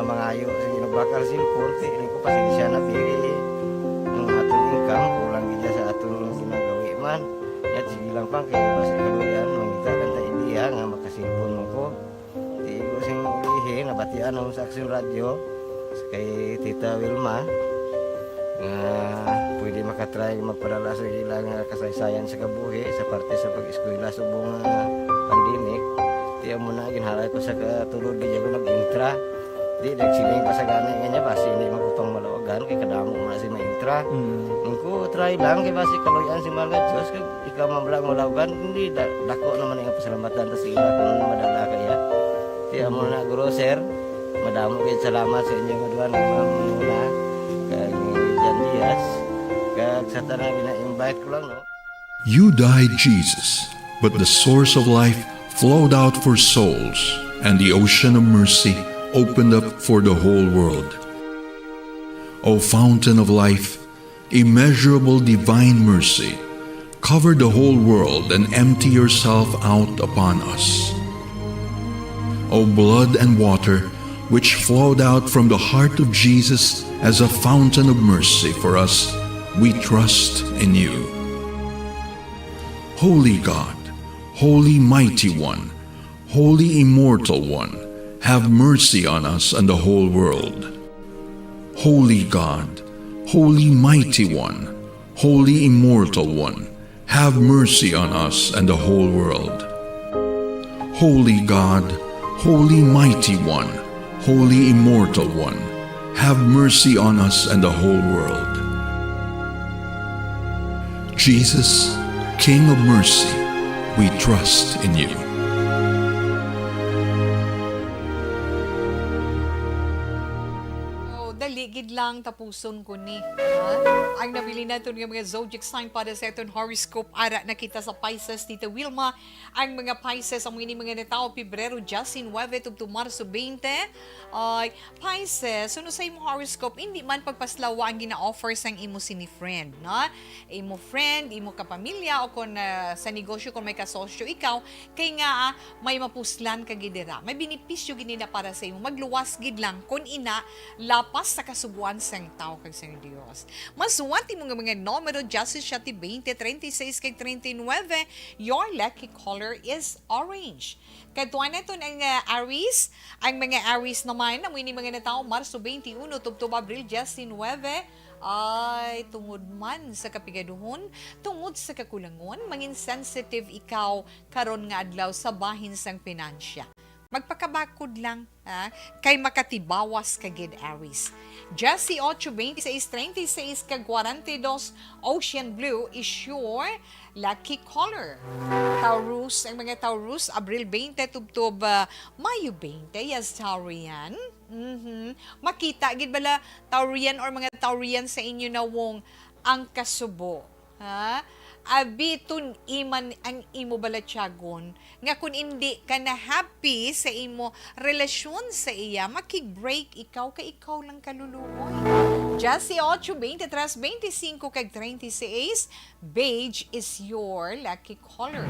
mangayo sa ginabakal cellphone kay ini ko pasensya na pili ang atong income kulang gid sa atong ginagawi man ya sige lang pang kay basi kaluyan mangita kan ta idea nga makasilpon mo ko di ko sing ulihi nabatian ang sa Aksyon Radio kay Tita Wilma nga pwede makatry magpadala sa ilang kasaysayan sa kabuhi sa parte sa pag-eskwela subong pandemic. Tiyan mo na, ginharay ko sa katulog, di ko nag-intra. Di, nagsiling pa sa gana nga basi hindi magupang malawagan, kay kadamo mo na si ma-intra. Ko try lang, kay basi kaluyan si Malga Diyos, kay ikaw mablang malawagan, hindi, dako naman yung pasalamatan ta sila kung madala kaya. Tiyan mo na, Guru Sir, madamo kayo salamat sa inyong aduan, muna, kay Jan Diaz, kag sa tanang ina-invite ko lang, no? You died, Jesus, but the source of life flowed out for souls, and the ocean of mercy opened up for the whole world. O fountain of life, immeasurable divine mercy, cover the whole world and empty yourself out upon us. O blood and water, which flowed out from the heart of Jesus as a fountain of mercy for us, we trust in you. Holy God, Holy Mighty One, Holy Immortal One, have mercy on us and the whole world. Holy God, Holy Mighty One, Holy Immortal One, have mercy on us and the whole world. Holy God, Holy Mighty One, Holy Immortal One, have mercy on us and the whole world. Jesus, King of mercy, we trust in you. Daligid lang tapuson ko ni. Ang nabili natin ng mga zodiac sign para sa itong horoscope ara nakita sa Pisces, Tita Wilma. Ang mga Pisces, ang mga natao, Pebrero 19, tubto Marso 20. Pisces, suno sa imo horoscope, hindi man pagpaslawa ang gina-offer sang imo sini friend. No? Imo friend, imo kapamilya, o kung sa negosyo, kung may kasosyo ikaw, kay nga may mapuslan ka gidira. May binipisyo ginina para sa imo. Magluwas gid lang kung ina, lapas sa kasubuan sang tao kag sang Dios. Masuwati mo nga mga numero 17, 20, 36 kag 39. Your lucky color is orange. Katuan na ito ang Aries. Ang mga Aries naman, ang mga natao, Marso 21, tubtob Abril 19, ay tungod man sa kapigaduhon, tungod sa kakulangon, mangin sensitive ikaw karon nga adlaw sa bahin sang pinansya. Magpakabakod lang, kay makatibawas kagid Aries. 18, 26, 36, kag 42, Ocean Blue is your lucky color. Taurus, ang mga Taurus, Abril 20, tubtob Mayo 20, yes, Taurian. Makita, gid bala Taurian or mga Taurian sa inyo na wong ang kasubo. Abitun iman ang imo balatyagon nga kung hindi ka na happy sa imo relasyon sa iya, makig-break ikaw ka ikaw lang kaluluoy. 18, 23, 25 kag 36, beige is your lucky color.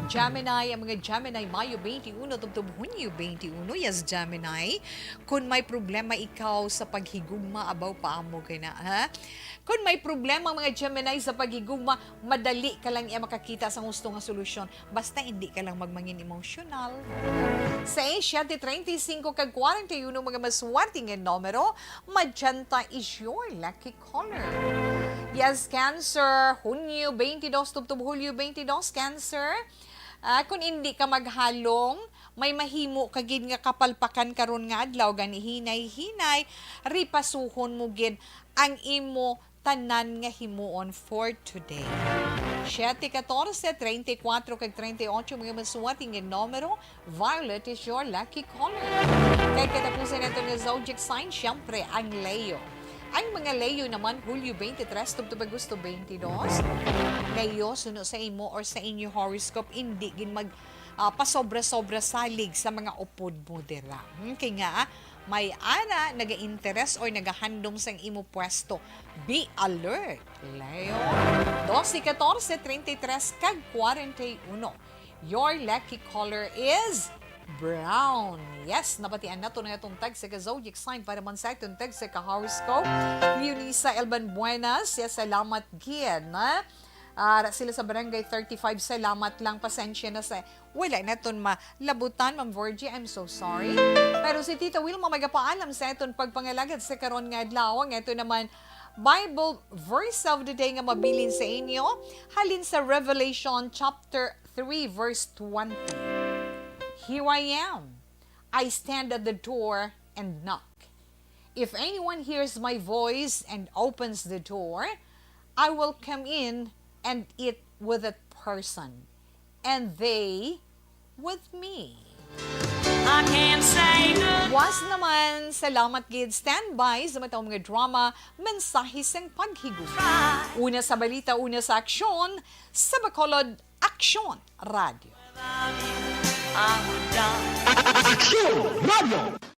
Gemini, ang mga Gemini, Mayo 21, tubtob Hunyo 21, yes, Gemini. Kung may problema ikaw sa paghigugma, abaw paamo ka na, Kung may problema mga Gemini sa paghigugma, madali ka lang makakita sa gusto nga solusyon. Basta hindi ka lang magmangin emosyonal. Sa Asia, 35 kag 41, mga maswarting nga numero, magenta is your lucky color. Yes, Cancer, Hunyo 22, tubtob Hulyo 22, Cancer. Kung hindi ka maghalong, may mahimo kagid nga kapalpakan karon nga adlaw gani hinay-hinay, ripasuhon mo gid ang imo tanan nga himuon for today. 7, 14, 34 kag 38 mga masuwating nga numero, violet is your lucky color. Kay katapusan nato nga zodiac sign, syempre ang Leo. Ang mga Leo naman, Hulyo 23, tubtob Agosto 22. Leo, suno sa imo or sa inyo horoscope, hindi gin mag pasobra-sobra salig sa mga upod mo dira. Kaya nga, may ana naga-interest or nagahandom sang imo pwesto. Be alert, Leo. 12, 14, 33, kag 41. Your lucky color is Brown. Yes, napatian na ito na itong tag sa ka-zodiac sign para man sa itong tag sa ka-horoscope. Leonisa Elban Buenas, yes, salamat gid na. Sila sa Barangay 35, salamat lang, pasensya na sa wala na itong malabutan, Ma'am Virgie, I'm so sorry. Pero si Tita Wilma magapaalam sa itong pagpangalagad sa karon nga adlaw. Ito naman, Bible verse of the day nga mabilin sa inyo, halin sa Revelation chapter 3 verse 20. Here I am. I stand at the door and knock. If anyone hears my voice and opens the door, I will come in and eat with that person, and they with me. I can't say good. Was naman, salamat gid standby sa matawang mga drama, mensahe sang paghigo. Una sa balita, una sa aksyon, sa Bacolod Aksyon Radio. Aksyon Radio!